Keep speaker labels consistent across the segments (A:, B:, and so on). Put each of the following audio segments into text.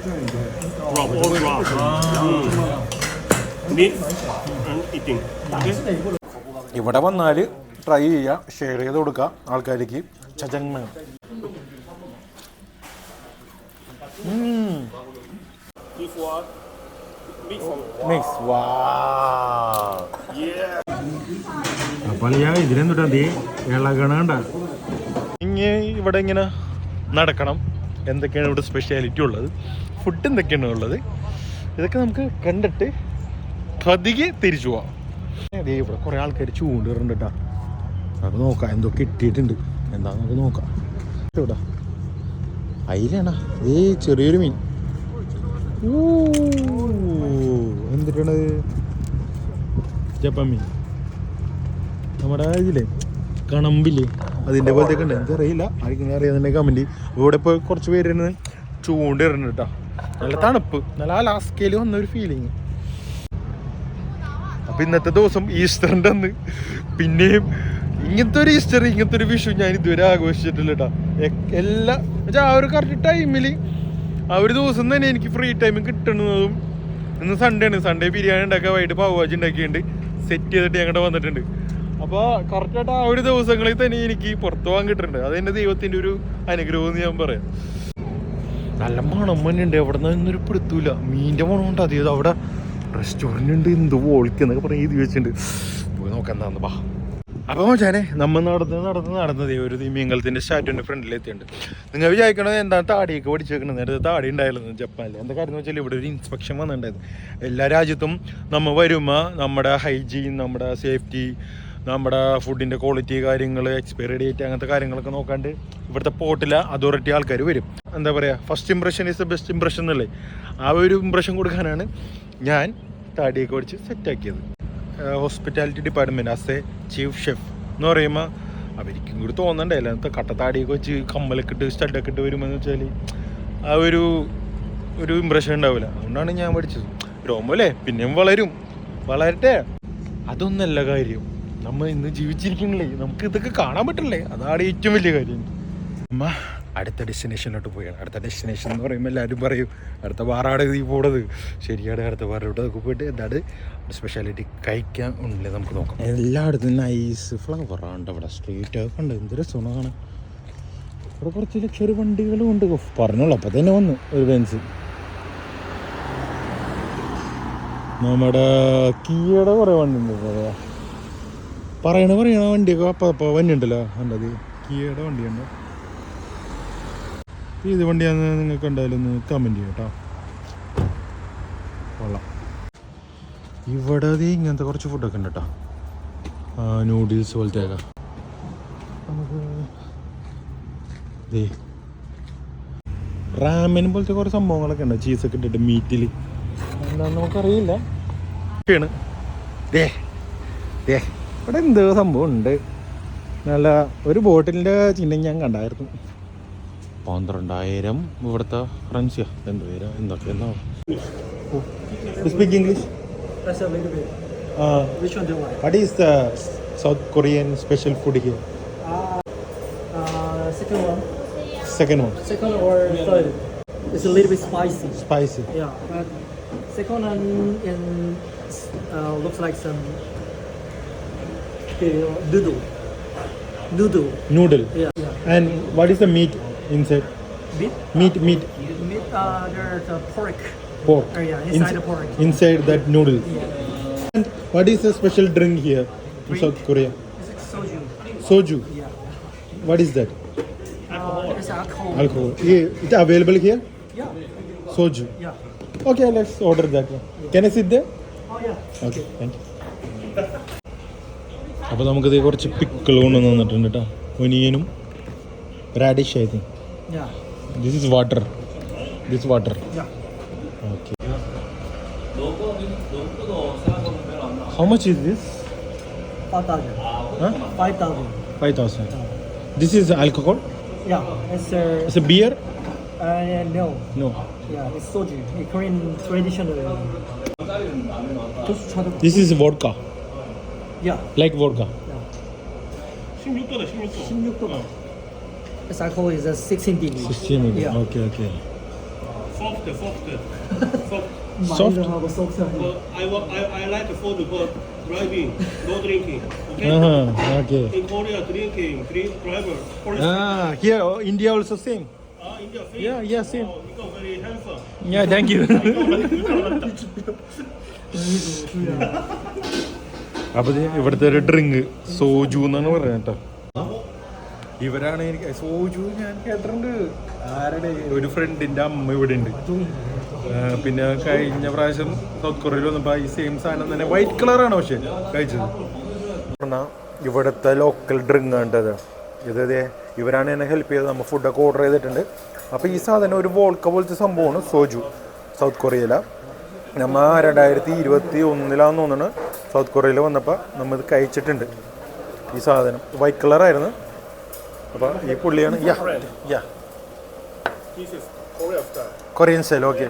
A: Drop, all drop. Meat and eating. Okay?
B: ഇവിടെ വന്നാൽ try ചെയ്യുക, ഷെയർ ചെയ്ത് കൊടുക്കുക ആൾക്കാർക്ക്. ചജങ്മ മിക്സ് വാ. അപ്പോൾ ഇതിനെന്തുട്ടാ ഇളകണണ്ട. ഇങ്ങനെ ഇവിടെ ഇങ്ങനെ നടക്കണം. എന്തൊക്കെയാണ് ഇവിടെ സ്പെഷ്യാലിറ്റി ഉള്ളത്, ഫുഡ് എന്തൊക്കെയാണ് ഉള്ളത്, ഇതൊക്കെ നമുക്ക് കണ്ടിട്ട് പതിയെ തിരിച്ചു പോവാം. അതേ ഇവിടെ കുറേ ആൾക്കാർ ചൂണ്ടിട്ടുണ്ട് കേട്ടോ. നമുക്ക് നോക്കാം എന്തൊക്കെ കിട്ടിയിട്ടുണ്ട്, എന്താ നമുക്ക് നോക്കാം. ഇവിടെ അയിലാണ ചെറിയൊരു മീൻ. എന്തിട്ടാണ് ജപ്പാൻ മീൻ, നമ്മുടെ ഇതില്ലേ കണമ്പില്ലേ അതിൻ്റെ പോലത്തെ ഉണ്ട്. എനിക്കറിയില്ല, ആർക്കെങ്കിലും അറിയാന്നുണ്ടെങ്കിൽ കമൻറ്റ്. ഇവിടെ ഇപ്പോൾ കുറച്ച് പേര് ചൂണ്ടിരുന്നുണ്ട് കേട്ടോ. നല്ല തണുപ്പ്, നല്ല അലാസ്കയിൽ വന്നൊരു ഫീലിങ്. അപ്പം ഇന്നത്തെ ദിവസം ഈസ്റ്ററിൻ്റെ അന്ന് പിന്നെയും ഇങ്ങനത്തെ ഒരു ഈസ്റ്റർ, ഇങ്ങനത്തെ ഒരു വിഷു ഞാൻ ഇതുവരെ ആഘോഷിച്ചിട്ടില്ല കേട്ടോ. എല്ലാ ആ ഒരു കറക്റ്റ് ടൈമിൽ ആ ഒരു ദിവസം തന്നെ എനിക്ക് ഫ്രീ ടൈം കിട്ടുന്നതും. ഇന്ന് സൺഡേ ആണ്. സൺഡേ ബിരിയാണി ഉണ്ടാക്കാൻ വൈകിട്ട് പാവാജി ഉണ്ടാക്കിയിട്ടുണ്ട്, സെറ്റ് ചെയ്തിട്ട് ഞങ്ങളുടെ വന്നിട്ടുണ്ട്. അപ്പോൾ കറക്റ്റായിട്ട് ആ ഒരു ദിവസങ്ങളിൽ തന്നെ എനിക്ക് പുറത്തു പോകാൻ കിട്ടുന്നുണ്ട്. അതെൻ്റെ ദൈവത്തിൻ്റെ ഒരു അനുഗ്രഹം എന്ന് ഞാൻ പറയാം. നല്ല മണം തന്നെയുണ്ട്. എവിടെ നിന്നൊരു പിടുത്തൂല. മീൻ്റെ മണം ഉണ്ട്. അതായത് അവിടെ റെസ്റ്റോറൻ്റ് ഉണ്ട്, എന്തോ വോളിക്കെന്നൊക്കെ പറഞ്ഞ് എഴുതി വെച്ചിട്ടുണ്ട്. പോയി നോക്കാം എന്താന്ന് വാ. അപ്പോൾ മച്ചാനെ നമ്മൾ നടന്നത് ഒരു മീങ്കലത്തിൻ്റെ സ്റ്റാറ്റുവിൻ്റെ ഫ്രണ്ടിലെത്തിയിട്ടുണ്ട്. നിങ്ങൾ വിചാരിക്കണത് എന്താണ് താടിയൊക്കെ പഠിച്ചു വെക്കണത്. നേരത്തെ താടി ഉണ്ടായിരുന്നു ജപ്പാനിൽ. എന്താ കാര്യം എന്ന് വെച്ചാൽ ഇവിടെ ഒരു ഇൻസ്പെക്ഷൻ വന്നിട്ടുണ്ടായിരുന്നു. എല്ലാ രാജ്യത്തും നമ്മൾ വരുമ്പോൾ നമ്മുടെ ഹൈജീൻ, നമ്മുടെ സേഫ്റ്റി, നമ്മുടെ ഫുഡിൻ്റെ ക്വാളിറ്റി കാര്യങ്ങൾ, എക്സ്പയറി ഡേറ്റ്, അങ്ങനത്തെ കാര്യങ്ങളൊക്കെ നോക്കാണ്ട് ഇവിടുത്തെ പോർട്ടിലെ അതോറിറ്റി ആൾക്കാർ വരും. എന്താ പറയുക, first impression is the best impression എന്നല്ലേ. ആ ഒരു ഇംപ്രഷൻ കൊടുക്കാനാണ് ഞാൻ താടിയൊക്കെ പഠിച്ച് സെറ്റാക്കിയത്. Hospitality department as a chief chef എന്ന് പറയുമ്പോൾ അവർക്കും കൂടി തോന്നണ്ടേ. അല്ലാത്ത കട്ടത്താടിയൊക്കെ വെച്ച് കമ്മലൊക്കെ ഇട്ട് സ്റ്റഡൊക്കെ ഇട്ട് വരുമെന്ന് വെച്ചാൽ ആ ഒരു ഇമ്പ്രഷൻ ഉണ്ടാവില്ല. അതുകൊണ്ടാണ് ഞാൻ പഠിച്ചത്. രോമല്ലേ പിന്നെയും വളരട്ടെ. അതൊന്നല്ല കാര്യം. നമ്മൾ ഇന്ന് ജീവിച്ചിരിക്കണില്ലേ, നമുക്ക് ഇതൊക്കെ കാണാൻ പറ്റില്ലേ, അതാണ് ഏറ്റവും വലിയ കാര്യം. അമ്മ അടുത്ത ഡെസ്റ്റിനേഷനിലോട്ട് പോയാണ്. അടുത്ത ഡെസ്റ്റിനേഷൻ എന്ന് പറയുമ്പോൾ എല്ലാവരും പറയും അടുത്ത വാറാട് നീ പോണത്. ശരിയാണ്, അടുത്ത വാറോട്ടൊക്കെ പോയിട്ട് എന്താണ് സ്പെഷ്യാലിറ്റി കഴിക്കാൻ ഉണ്ടല്ലേ നമുക്ക് നോക്കാം. എല്ലായിടത്തും നൈസ് ഫ്ലവറാണ് അവിടെ. സ്ട്രീറ്റൊക്കെ ഉണ്ട്, എന്ത് രസമാണ്. ഇവിടെ കുറച്ച് ലക്ഷറി വണ്ടികളും ഉണ്ട്. പറഞ്ഞോളൂ, അപ്പം തന്നെ വന്നു ഒരു ബെൻസ്. നമ്മുടെ കിയയുടെ കുറേ വണ്ടി ഉണ്ട്. പറയണ വണ്ടിയൊക്കെ അപ്പം വന്നിയുണ്ടല്ലോ. കണ്ടത് കിയയുടെ വണ്ടിയുണ്ട്. ഇത് വണ്ടിയാണെന്ന് നിങ്ങൾക്ക് എന്തായാലും ഒന്ന് കമൻറ്റ് ചെയ്യാം കേട്ടോ. കൊള്ളാം. ഇവിടെ ഇങ്ങനത്തെ കുറച്ച് ഫുഡൊക്കെ ഉണ്ട് കേട്ടോ. നൂഡിൽസ് പോലത്തെയൊക്കെ നമുക്ക് റാമൻ പോലത്തെ കുറേ സംഭവങ്ങളൊക്കെ ഉണ്ട്. ചീസൊക്കെ ഇട്ടിട്ട് മീറ്റിൽ എന്താണെന്ന് നമുക്കറിയില്ല. ഇവിടെ എന്തോ സംഭവം ഉണ്ട്. നല്ല ഒരു ബോട്ടിലിൻ്റെ ചിഹ്നം ഞാൻ കണ്ടായിരുന്നു. 12,000 ഇവിടുത്തെ കറൻസിയാ. എന്തൊക്കെ speak English. What is the south Korean special food here? Second one or third. It's a little bit spicy. Yeah, but second one looks like some noodle. Yeah. And what is the meat inside? Meat. There's a pork. Yeah, inside the pork. Inside that noodle. Yeah. And what is the special drink here in South Korea?
C: It's soju.
B: Soju.
C: Yeah.
B: What is that?
C: It's alcohol.
B: Alcohol. Is it available here?
C: Yeah.
B: Soju.
C: Yeah.
B: Okay, let's order that one. Can I sit there?
C: Oh yeah.
B: Okay, thank you. അപ്പോൾ നമുക്കിത് കുറച്ച് pickle കൊണ്ടുവന്ന് തന്നിട്ടുണ്ട് കേട്ടോ. ഒനിയനും radish I think. This is water. Okay. How much is this?
C: 5,000.
B: Huh?
C: 5,000.
B: 5,000. This is alcohol?
C: Yeah.
B: It's a beer?
C: No.
B: No.
C: Yeah, it's soju. A Korean traditional.
B: This is vodka.
C: Yeah.
B: Like vodka.
C: 16도가. This alcohol is 16 degrees.
B: 16 degrees.
C: Yeah.
B: Okay.
A: soft.
B: Soft?
C: 많이하고 소프트.
A: I like food but driving, no drinking. Okay.
B: Okay.
A: In Korea, drinking, driver. Police.
B: Here India also same.
A: India.
B: Yeah, same.
A: Oh, you go very handsome.
B: Yeah, thank you. അപ്പൊ ഇവിടുത്തെ ഒരു drink Soju എന്നാണ് പറയുന്നത് കേട്ടോ. ഇവരാണ് എനിക്ക് സോജു ഞാൻ കേട്ടിട്ടുണ്ട്. ആരുടെ ഒരു ഫ്രണ്ടിന്റെ അമ്മ ഇവിടെ ഉണ്ട്. പിന്നെ കഴിഞ്ഞ പ്രാവശ്യം സൗത്ത് കൊറിയയിൽ വന്നപ്പോൾ ഈ സെയിം സാധനം തന്നെ വൈറ്റ് കളറാണ് പക്ഷെ കഴിച്ചത്. ഇവിടുത്തെ ലോക്കൽ ഡ്രിങ്ക് ആണ്ടത് ഇത് ഇവരാണ് എന്നെ ഹെൽപ്പ് ചെയ്തത്. നമ്മൾ ഫുഡൊക്കെ ഓർഡർ ചെയ്തിട്ടുണ്ട്. അപ്പോൾ ഈ സാധനം ഒരു വോൾക്ക പോലത്തെ സംഭവമാണ് സോജു. സൗത്ത് കൊറിയയിലാണ്. നമ്മൾ 2021 തോന്നുന്നു സൗത്ത് കൊറിയയിൽ വന്നപ്പോൾ നമ്മൾ ഇത് കഴിച്ചിട്ടുണ്ട്. ഈ സാധനം വൈറ്റ് കളറായിരുന്നു. അപ്പോൾ ഈ പുള്ളിയാണ് കൊറിയൻ സ്റ്റൈൽ. ഓക്കെ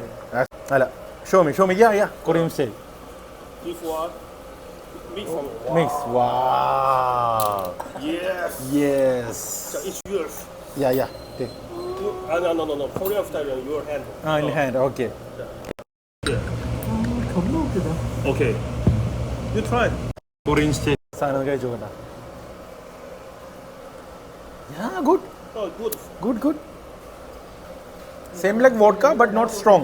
B: അല്ല Xiaomi Korean style
A: This one,
B: mix. Wow. Yes.
A: So it's yours.
B: Take.
A: No. Korean style in your hand.
B: In hand. Okay.
C: 겁나 웃기다.
A: Okay. You try.
B: Korean style സാധനം കഴിച്ചു നോക്കണ്ട. Good.
A: Oh, good.
B: Same like vodka but not strong.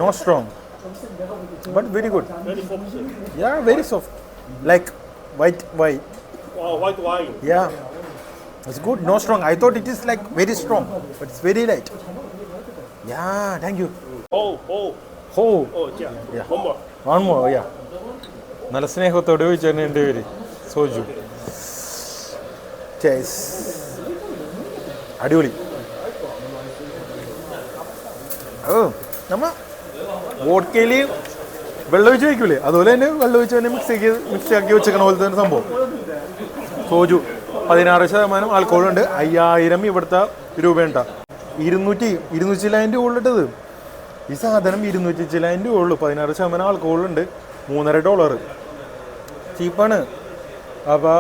B: Not strong. But very good.
A: Very soft.
B: Yeah, very soft. Like white wine.
A: Oh, white wine.
B: Yeah. It's good. No strong. I thought it is like very strong, but it's very light. Yeah, thank you.
A: Oh, yeah.
B: One more, yeah. നല്ല സ്നേഹത്തോടെ ചോദിച്ചാണ് എൻ്റെ പേര് Soju. Chase. അടിപൊളി. നമ്മ വോഡ്കയിൽ വെള്ളം ഒഴിച്ച് വയ്ക്കൂലേ അതുപോലെ തന്നെ വെള്ളം ഒഴിച്ച് തന്നെ മിക്സ് ആക്കി വെച്ചേക്കണ പോലത്തെ തന്നെ സംഭവം. സോജു 16% ആൽക്കഹോളുണ്ട്. 5000 ഇവിടുത്തെ രൂപയുണ്ടാ. 200 ചില്ലായിരം രൂപ ഉള്ളിട്ടത്. ഈ സാധനം 200 ചില്ലായിരം രൂപ ഉള്ളു. 16% ആൽക്കഹോളുണ്ട്. $3.5 ചീപ്പാണ്. അപ്പോൾ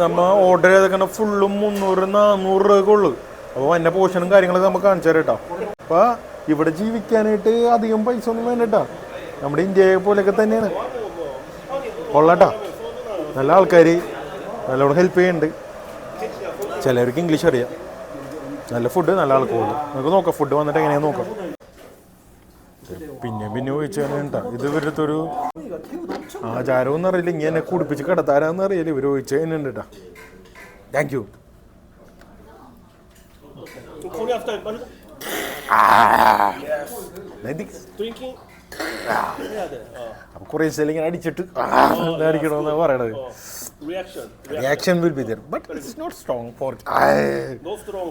B: നമ്മ ഓർഡർ ചെയ്തേക്കണ ഫുള്ളും 300-400 രൂപയൊക്കെ ഉള്ളു. അപ്പോൾ എൻ്റെ പോർഷനും കാര്യങ്ങളൊക്കെ നമുക്ക് കാണിച്ചു തരാം കേട്ടോ. അപ്പോൾ ഇവിടെ ജീവിക്കാനായിട്ട് അധികം പൈസ ഒന്നും വേണ്ട കേട്ടോ. നമ്മുടെ ഇന്ത്യയെ പോലെയൊക്കെ തന്നെയാണ്. കൊള്ളാട്ടോ. നല്ല ആൾക്കാർ നല്ലോണം ഹെൽപ്പ് ചെയ്യുന്നുണ്ട്. ചിലവർക്ക് ഇംഗ്ലീഷ് അറിയാം. നല്ല ഫുഡ്, നല്ല ആൾക്കോൾ. നമുക്ക് നോക്കാം ഫുഡ് വന്നിട്ട് എങ്ങനെയാന്ന് നോക്കാം. പിന്നെ ചോദിച്ചാൽ കേട്ടോ ഇത് ഇവരുടെ ഒരു ആചാരമൊന്നും അറിയില്ല. ഇങ്ങനെ കുടിപ്പിച്ച് കിടത്താരാന്ന് അറിയില്ല. ഇവർ ചോദിച്ചു തന്നെയുണ്ട് കേട്ടോ. Thank you.
A: Korean style. Drinking.
B: അപ്പൊ കൊറിയൻ സ്റ്റൈൽ ഇങ്ങനെ അടിച്ചിട്ട് അടിക്കണമെന്നാണ് പറയണത്. Reaction will be there, but it's not strong for.
A: No strong,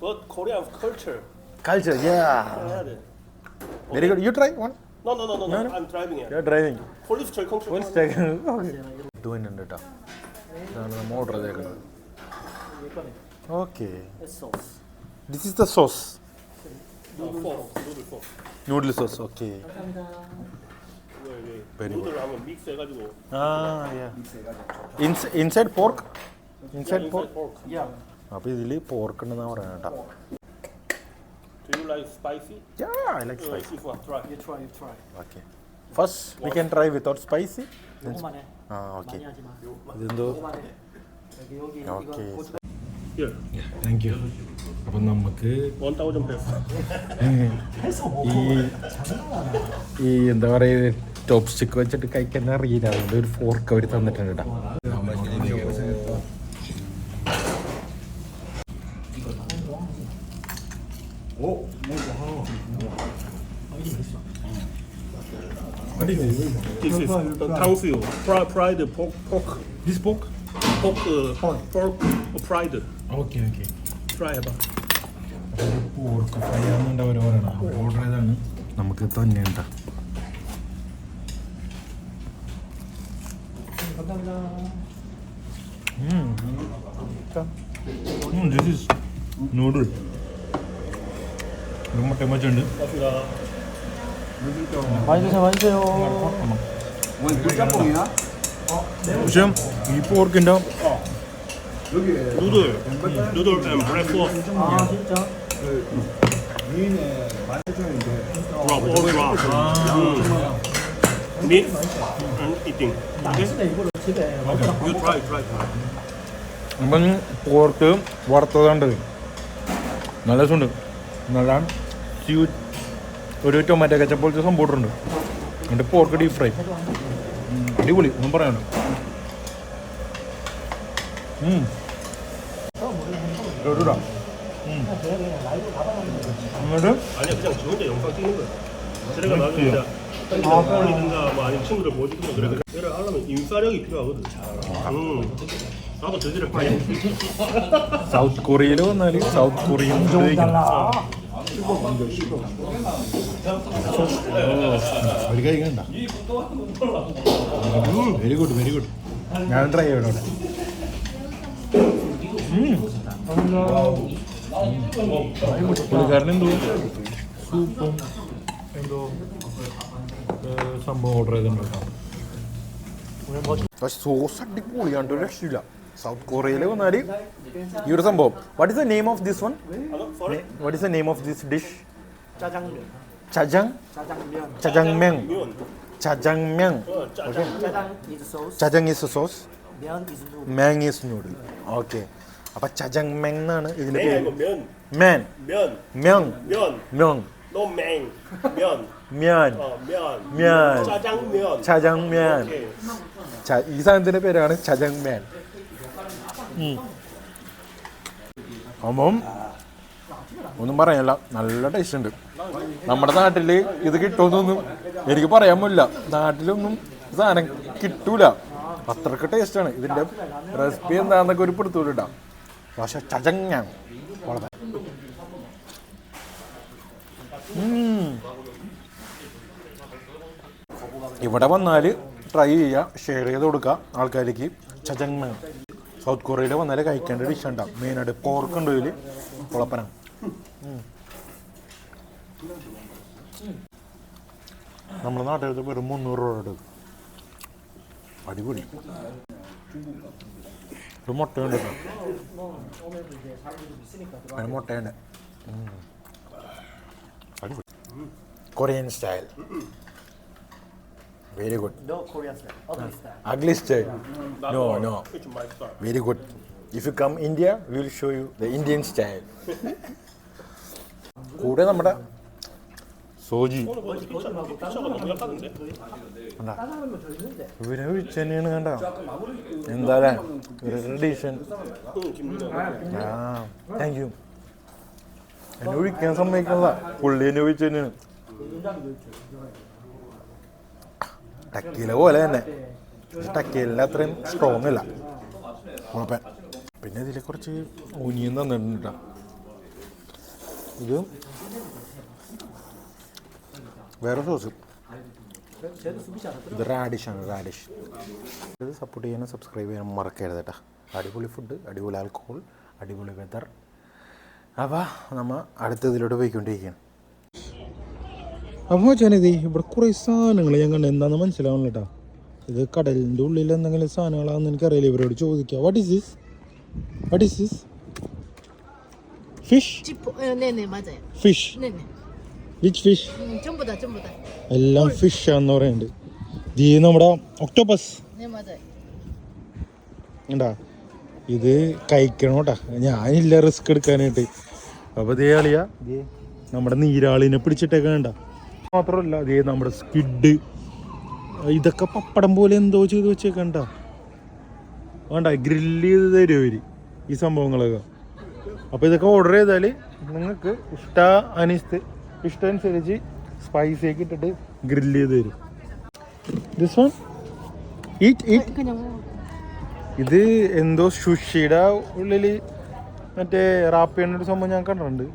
A: but Korean culture.
B: Culture, yeah. Very good. You try one.
A: No. I'm driving it.
B: You're driving.
A: Police check.
B: Police check. ഇതുതന്നെയുണ്ട് കേട്ടോ. ഇതാണ് നമ്മൾ order ചെയ്തേക്കുന്നത്. Okay.
C: sauce.
B: This is the sauce.
A: Noodle sauce.
B: Noodle sauce. Okay. Very good.
A: Noodle 한번 mix 해가지고.
B: Yeah. Inside pork. Inside pork.
C: Yeah.
B: അപ്പോൾ ഇതിൽ pork ഉണ്ടെന്നാണ് പറയുന്നത് കേട്ടോ.
A: Do you like spicy?
B: Yeah, I like spicy.
A: If you try.
C: You try.
B: Okay. First we can try without spicy.
C: 요거만 해.
B: Okay.
C: 많이 하지 마.
B: ഇതെന്തോ.
C: 요거만 해. 여기
B: Okay.
C: 이거
A: Here.
B: Thank you. അപ്പം നമുക്ക്
A: 1,000 pesos.
B: ഈ എന്താ പറയുക ടോപ്പ് സ്റ്റിക്ക് വെച്ചിട്ട് കഴിക്കാൻ അറിയില്ല. അതുകൊണ്ട് ഒരു ഫോർക്ക് അവർ തന്നിട്ടുണ്ട് കേട്ടോ.
A: This is 탕수육. Fried pork.
B: This pork?
A: Pork fried.
B: Okay.
A: Fry 해봐.
B: Pork fry ആണെന്നുണ്ട് അവർ പറയണം. ഓർഡർ ചെയ്താണ് നമുക്ക് തന്നെ ഉണ്ടാ. This is noodle. 이거 맛 때문에
C: 많이 드세요.
D: 굴짬뽕이야?
B: 보시면 이 포르크인데
A: Noodle and bread sauce.
C: 아 진짜?
D: 미인의
A: Drop, all drop. Meat and eating. Okay? You try.
B: അപ്പം പോർക്ക് വറുത്തതുണ്ട്, നല്ല രസമുണ്ട്. നല്ല സ്വീറ്റ് ഒരു ടൊമാറ്റോ കെച്ചപ്പ് പോലത്തെ സംഭവം ഉണ്ട്. എന്നിട്ട് പോർക്ക് ഡീപ് ഫ്രൈ അടിപൊളി, ഒന്നും പറയാനുണ്ട്. എന്നിട്ട്
A: 아니야, 그냥 지 혼자 영상 찍는 거야. 제가 나중에 진짜 올리든가 뭐 아니면 친구들 보여주든가 그래. 얘를 하려면 인싸력이 필요하거든. 나도 저지를 봐야
B: സൗത്ത് കൊറിയയിൽ വന്നാൽ സൗത്ത് കൊറിയൻ ഒരു കഴിക്കണ്ട. Very good, very good. ഞാൻ ട്രൈ ചെയ്യണം അവിടെ. പുള്ളിക്കാരൻ എന്തോ സൂപ്പും എന്തോ സംഭവം ഓർഡർ ചെയ്തിട്ടുണ്ടോ. പക്ഷെ സോസ് അടിപൊളിയാണ്, ഒരു രക്ഷയില്ല. സൗത്ത് കൊറിയയിൽ വന്നാൽ ഈ ഒരു സംഭവം. What is the name of this one? What is the name of this dish?
C: 짜장면.
B: ചജങ് ചജങ്മെങ്. ചജങ്മെങ്.
C: 짜장 is sauce.
B: ചജങ് ഇസ് സോസ്,
C: 면 is noodle.
B: മെങ് ഈസ് നൂഡിൽ. ഓക്കെ, അപ്പൊ ചജങ്മെങ് എന്നാണ് ഇതിന്റെ പേര്.
A: 면,
B: മേൻ
A: 면,
B: മെങ്
A: 면,
B: മെങ്
A: no 맹, 면,
B: മ്യാൻ
A: 면,
B: 면.
A: 짜장면.
B: ചജങ്മ്യാൻ.
A: 오케이.
B: ഈ സാധനത്തിന്റെ പേരാണ് ചജങ്മ്യാൻ. അപ്പം ഒന്നും പറയാനില്ല, നല്ല ടേസ്റ്റ് ഉണ്ട്. നമ്മുടെ നാട്ടിൽ ഇത് കിട്ടുമെന്നൊന്നും എനിക്ക് പറയാൻ പറ്റില്ല. നാട്ടിലൊന്നും സാധനം കിട്ടൂല, അത്രക്ക് ടേസ്റ്റാണ്. ഇതിൻ്റെ റെസിപ്പി എന്താണെന്നൊക്കെ ഒരു പിടുത്തൂല ഇട്ടാ. പക്ഷെ ചജങ്ങാണ് വളരെ. ഇവിടെ വന്നാൽ ട്രൈ ചെയ്യുക, ഷെയർ ചെയ്ത് കൊടുക്കുക ആൾക്കാർക്ക്. ചജങ്മ സൗത്ത് കൊറിയയിൽ വന്നാൽ കഴിക്കേണ്ട ഡിഷ് ഉണ്ടാവും. മെയിനായിട്ട് പോർക്ക് ഉണ്ട് ഇതിൽ, കുളപ്പന. നമ്മുടെ നാട്ടിലത്തെ വെറും 300 രൂപ എടുക്കും. അടിപൊളി. ഒരു മുട്ടയുണ്ട്, അതിന് മുട്ടയുണ്ട്. അടിപൊളി Korean style. Very good.
C: No Korean style. Ugly style.
B: Ugly style. No.
A: It's my style.
B: Very good. If you come India, we will show you the Indian style. കൂടെ നമ്മുടെ സോജി
A: 피자가 너무 약하던데?
B: ഇവരെ വിളിച്ച് തന്നെയാണ് കണ്ട. എന്താ ട്രഡീഷൻ. ആ, താങ്ക് യു. എന്നെ വിളിക്കാൻ സമ്മതിക്കണല്ല, പുള്ളി എന്നെ വിളിച്ച് തന്നെയാണ്. ടക്കീല പോലെ തന്നെ, ടക്കീലിൻ്റെ അത്രയും സ്ട്രോങ് അല്ല കുഴപ്പം. പിന്നെ ഇതിൽ കുറച്ച് ഊനിയും തന്നിട്ടുണ്ട് കേട്ടോ. ഇത് വേറെ സോസ്. ഇത് റാഡിഷാണ്, റാഡിഷ്. ഇത് സപ്പോർട്ട് ചെയ്യാനും സബ്സ്ക്രൈബ് ചെയ്യാനും മറക്കരുത് കേട്ടോ. അടിപൊളി ഫുഡ്, അടിപൊളി ആൽക്കഹോൾ, അടിപൊളി വെതർ. അപ്പോൾ നമ്മൾ അടുത്തതിലോട്ട് പോയിക്കൊണ്ടിരിക്കുകയാണ്. അപ്പോൾ വെച്ചാൽ ഇവിടെ കുറേ സാധനങ്ങൾ ഞാൻ കണ്ടു, എന്താണെന്ന് മനസ്സിലാവണം കേട്ടോ. ഇത് കടലിൻ്റെ ഉള്ളിൽ എന്തെങ്കിലും സാധനങ്ങളാണെന്ന് എനിക്കറിയില്ല. ഇവരോട് ചോദിക്കുക. What is this? What is this? Fish?
D: 네네 맞아요.
B: Fish?
D: 네네.
B: Which fish?
D: 전부 다.
B: എല്ലാം ഫിഷാന്ന് പറയുന്നുണ്ട്. ഇത് നമ്മുടെ ഒക്ടോപ്പസ്
D: 네 맞아요.
B: ഉണ്ടാ. ഇത് കഴിക്കണം കേട്ടാ, ഞാനില്ല റിസ്ക് എടുക്കാനായിട്ട്. അപ്പോൾ ഇതേ കളിയാ, നമ്മുടെ നീരാളിനെ പിടിച്ചിട്ടൊക്കെ വേണ്ട. മാത്രമല്ല ഇതേ നമ്മുടെ സ്കിഡ്, ഇതൊക്കെ പപ്പടം പോലെ എന്തോ ചെയ്ത് വെച്ചേക്കണ്ട. വേണ്ട, ഗ്രില്ല് ചെയ്ത് തരും അവർ ഈ സംഭവങ്ങളൊക്കെ. അപ്പോൾ ഇതൊക്കെ ഓർഡർ ചെയ്താൽ നിങ്ങൾക്ക് ഇഷ്ടമനുസരിച്ച് സ്പൈസിയൊക്കെ ഇട്ടിട്ട് ഗ്രില്ല് ചെയ്ത് തരും. This one eat.
D: 그냥 먹어.
B: ഇത് എന്തോ സുഷിയുടെ ഉള്ളിൽ മറ്റേ റാപ്പ് ചെയ്യുന്ന ഒരു സംഭവം ഞാൻ കണ്ടിട്ടുണ്ട്.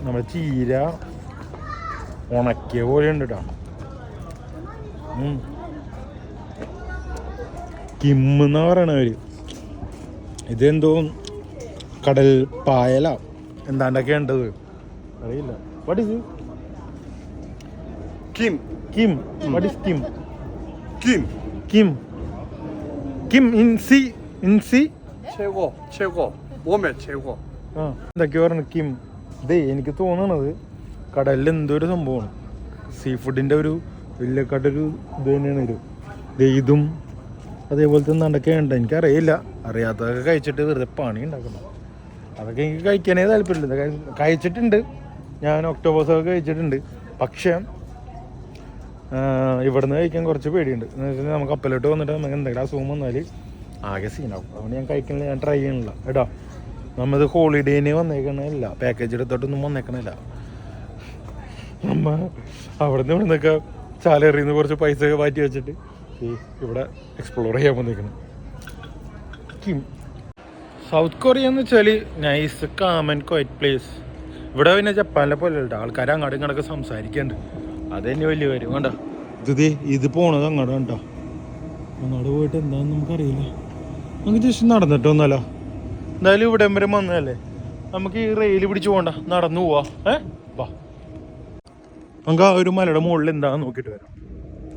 B: നമ്മുടെ ചീര ഉണക്കിയ പോലെ ഉണ്ട് കേട്ടോ. കിമ്മെന്നാ പറയണവര്. ഇതെന്തോ കടൽ പായല എന്താണ്ടൊക്കെ ഉണ്ടത്, അറിയില്ല. What is
A: 김.
B: കിം? വാട്ട് ഈസ് കിം?
A: 김.
B: കിം in sea?
A: 최고.
D: 我没吃过。
B: ആ എന്തൊക്കെയോ പറഞ്ഞു കിം. ഇതേ എനിക്ക് തോന്നണത് കടലിൽ എന്തോ ഒരു സംഭവമാണ്. സീ ഫുഡിൻ്റെ ഒരു വലിയക്കാട്ടൊരു ഇത് തന്നെയാണ് ഒരു ഇതും അതേപോലത്തെ എന്തൊക്കെ ഉണ്ട് എനിക്കറിയില്ല. അറിയാത്തതൊക്കെ കഴിച്ചിട്ട് വെറുതെ പണി ഉണ്ടാക്കണം. അതൊക്കെ എനിക്ക് കഴിക്കാനേ താല്പര്യമില്ല. കഴിച്ചിട്ടുണ്ട് ഞാൻ, ഒക്ടോബസൊക്കെ കഴിച്ചിട്ടുണ്ട്. പക്ഷേ ഇവിടുന്ന് കഴിക്കാൻ കുറച്ച് പേടിയുണ്ട്. എന്ന് വെച്ചാൽ നമുക്ക് കപ്പലോട്ട് വന്നിട്ട് നമുക്ക് എന്തെങ്കിലും അസുഖം വന്നാൽ ആകെ സീനാവും. അതുകൊണ്ട് ഞാൻ കഴിക്കണില്ല, ഞാൻ ട്രൈ ചെയ്യണില്ല കേട്ടോ. നമ്മത് ഹോളിഡേന് വന്നേക്കണില്ല, പാക്കേജ് എടുത്തോട്ടൊന്നും വന്നേക്കണില്ല. നമ്മ അവിടെ നിന്നൊക്കെ സാലറിന്ന് കുറച്ച് പൈസ ഒക്കെ മാറ്റി വെച്ചിട്ട് ഇവിടെ എക്സ്പ്ലോർ ചെയ്യാൻ വന്നേക്കണം. സൗത്ത് കൊറിയ എന്ന് വെച്ചാൽ nice calm and quiet place. ഇവിടെ പിന്നെ ജപ്പാനിലെ പോലെ ഉണ്ട്, ആൾക്കാർ അങ്ങോട്ടും ഇങ്ങോട്ടൊക്കെ സംസാരിക്കാണ്ട്. അത് തന്നെ വലിയ കാര്യം. വേണ്ട ഇത് പോണത് അങ്ങോട്ട് കണ്ടോ. അങ്ങോട്ട് പോയിട്ട് എന്താണെന്ന് നമുക്കറിയില്ല. നമുക്ക് ജസ്റ്റ് നടന്നിട്ടൊന്നല്ല. എന്തായാലും ഇവിടെ വരെ വന്നതല്ലേ, നമുക്ക് ഈ റെയിൽ പിടിച്ച് പോകണ്ട, നടന്നു പോവാ. വാ, നമുക്ക് ആ ഒരു മലയുടെ മുകളിൽ എന്താണെന്ന് നോക്കിയിട്ട് വരാം.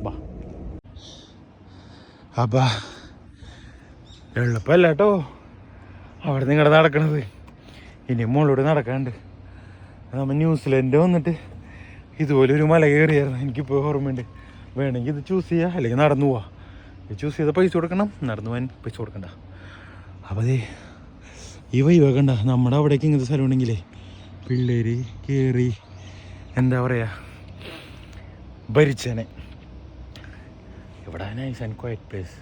B: വാ. അപ്പാ എളുപ്പമല്ല കേട്ടോ അവിടെ നിങ്ങളുടെ നടക്കണത്. ഇനി മുകളിലൂടെ നടക്കാണ്ട്. നമ്മൾ ന്യൂസിലൻഡ് വന്നിട്ട് ഇതുപോലെ ഒരു മല കയറിയായിരുന്നു, എനിക്കിപ്പോൾ ഓർമ്മയുണ്ട്. വേണമെങ്കിൽ ഇത് ചൂസ് ചെയ്യുക, അല്ലെങ്കിൽ നടന്നു പോവാ. ഇത് ചൂസ് ചെയ്താൽ പൈസ കൊടുക്കണം, നടന്നു പോകാൻ പൈസ കൊടുക്കണ്ട. അപ്പോൾ അതേ ഈ വൈവ കണ്ട, നമ്മുടെ അവിടേക്ക് ഇങ്ങനത്തെ സ്ഥലം ഉണ്ടെങ്കിലേ പിള്ളേർ കയറി എന്താ പറയുക ഭരിച്ചനെ. ഇവിടെ നൈസ് ആൻഡ് ക്വയറ്റ് പ്ലേസ്,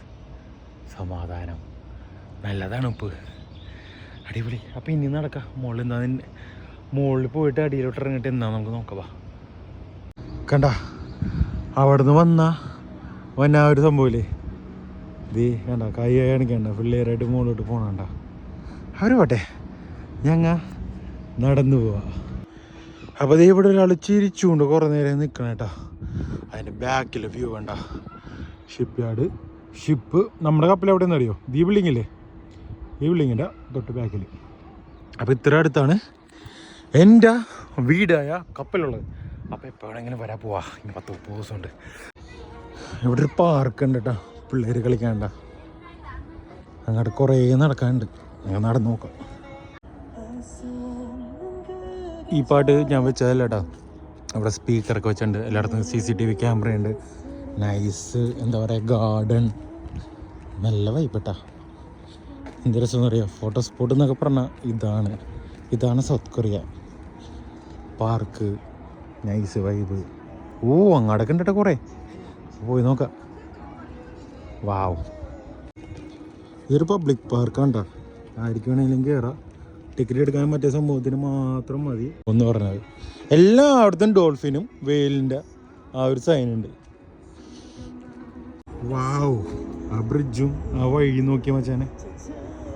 B: സമാധാനം, നല്ല തണുപ്പ്, അടിപൊളി. അപ്പോൾ ഇനി നടക്കാം. മുകളിൽ പോയിട്ട് അടിയിലോട്ട് ഇറങ്ങിയിട്ട് എന്താ നമുക്ക് നോക്കാം. കണ്ട അവിടുന്ന് വന്ന ഒരു സംഭവമില്ലേ, ഇത് കണ്ട കൈ കാണിക്കണ്ട, പിള്ളേരായിട്ട് മുകളിലോട്ട് പോകണണ്ട. അവർ പോട്ടെ, ഞങ്ങ നടന്നു പോവാ. അപ്പോൾ ദേ ഇവിടെ ഒരാൾ ചിരിച്ചുകൊണ്ട് കുറേ നേരം നിൽക്കണം കേട്ടോ. അതിൻ്റെ ബാക്കിലെ വ്യൂ വേണ്ട, ഷിപ്പ് യാർഡ്, ഷിപ്പ്. നമ്മുടെ കപ്പൽ എവിടെയെന്ന് അറിയോ? ഈ ബിൽഡിങ്ങില്ലേ, ഈ ബിൽഡിങ്ങിൻ്റെ തൊട്ട് ബാക്കിൽ. അപ്പോൾ ഇത്ര അടുത്താണ് എൻ്റെ വീടായ കപ്പലുള്ളത്. അപ്പോൾ എപ്പോൾ വേണമെങ്കിലും വരാൻ പോവാ. ഇനി 10-30 ദിവസമുണ്ട്. ഇവിടെ ഒരു പാർക്ക് ഉണ്ട് കേട്ടോ, പിള്ളേർ കളിക്കാണ്ട. അങ്ങോട്ട് കുറേ നടക്കാനുണ്ട്, ഞാൻ നടന്നു നോക്കാം. ഈ പാട്ട് ഞാൻ വെച്ചതല്ല കേട്ടോ, അവിടെ സ്പീക്കറൊക്കെ വെച്ചിട്ടുണ്ട്. എല്ലായിടത്തും CCTV ക്യാമറയുണ്ട്. നൈസ് എന്താ പറയുക ഗാർഡൻ, നല്ല വൈബട്ടാ. എന്ത് രസമെന്ന് അറിയാം, ഫോട്ടോ സ്പോട്ട് എന്നൊക്കെ പറഞ്ഞാൽ ഇതാണ് south Korea. Park nice vibe. അങ്ങോട്ടൊക്കെ ഉണ്ട് കേട്ടോ കുറേ, പോയി നോക്കാം. വാവ്, ഇതൊരു പബ്ലിക് പാർക്കാണ് കേട്ടോ. ആർക്ക് വേണമെങ്കിലും കയറാം, ടിക്കറ്റ് എടുക്കാൻ മറ്റേ സംഭവത്തിന് മാത്രം മതി ഒന്ന് പറഞ്ഞത്. എല്ലായിടത്തും ഡോൾഫിനും വെയിലിൻ്റെ ആ ഒരു സൈനുണ്ട്. വാവ്, ആ ബ്രിഡ്ജും ആ വഴി നോക്കിയ മച്ചാനെ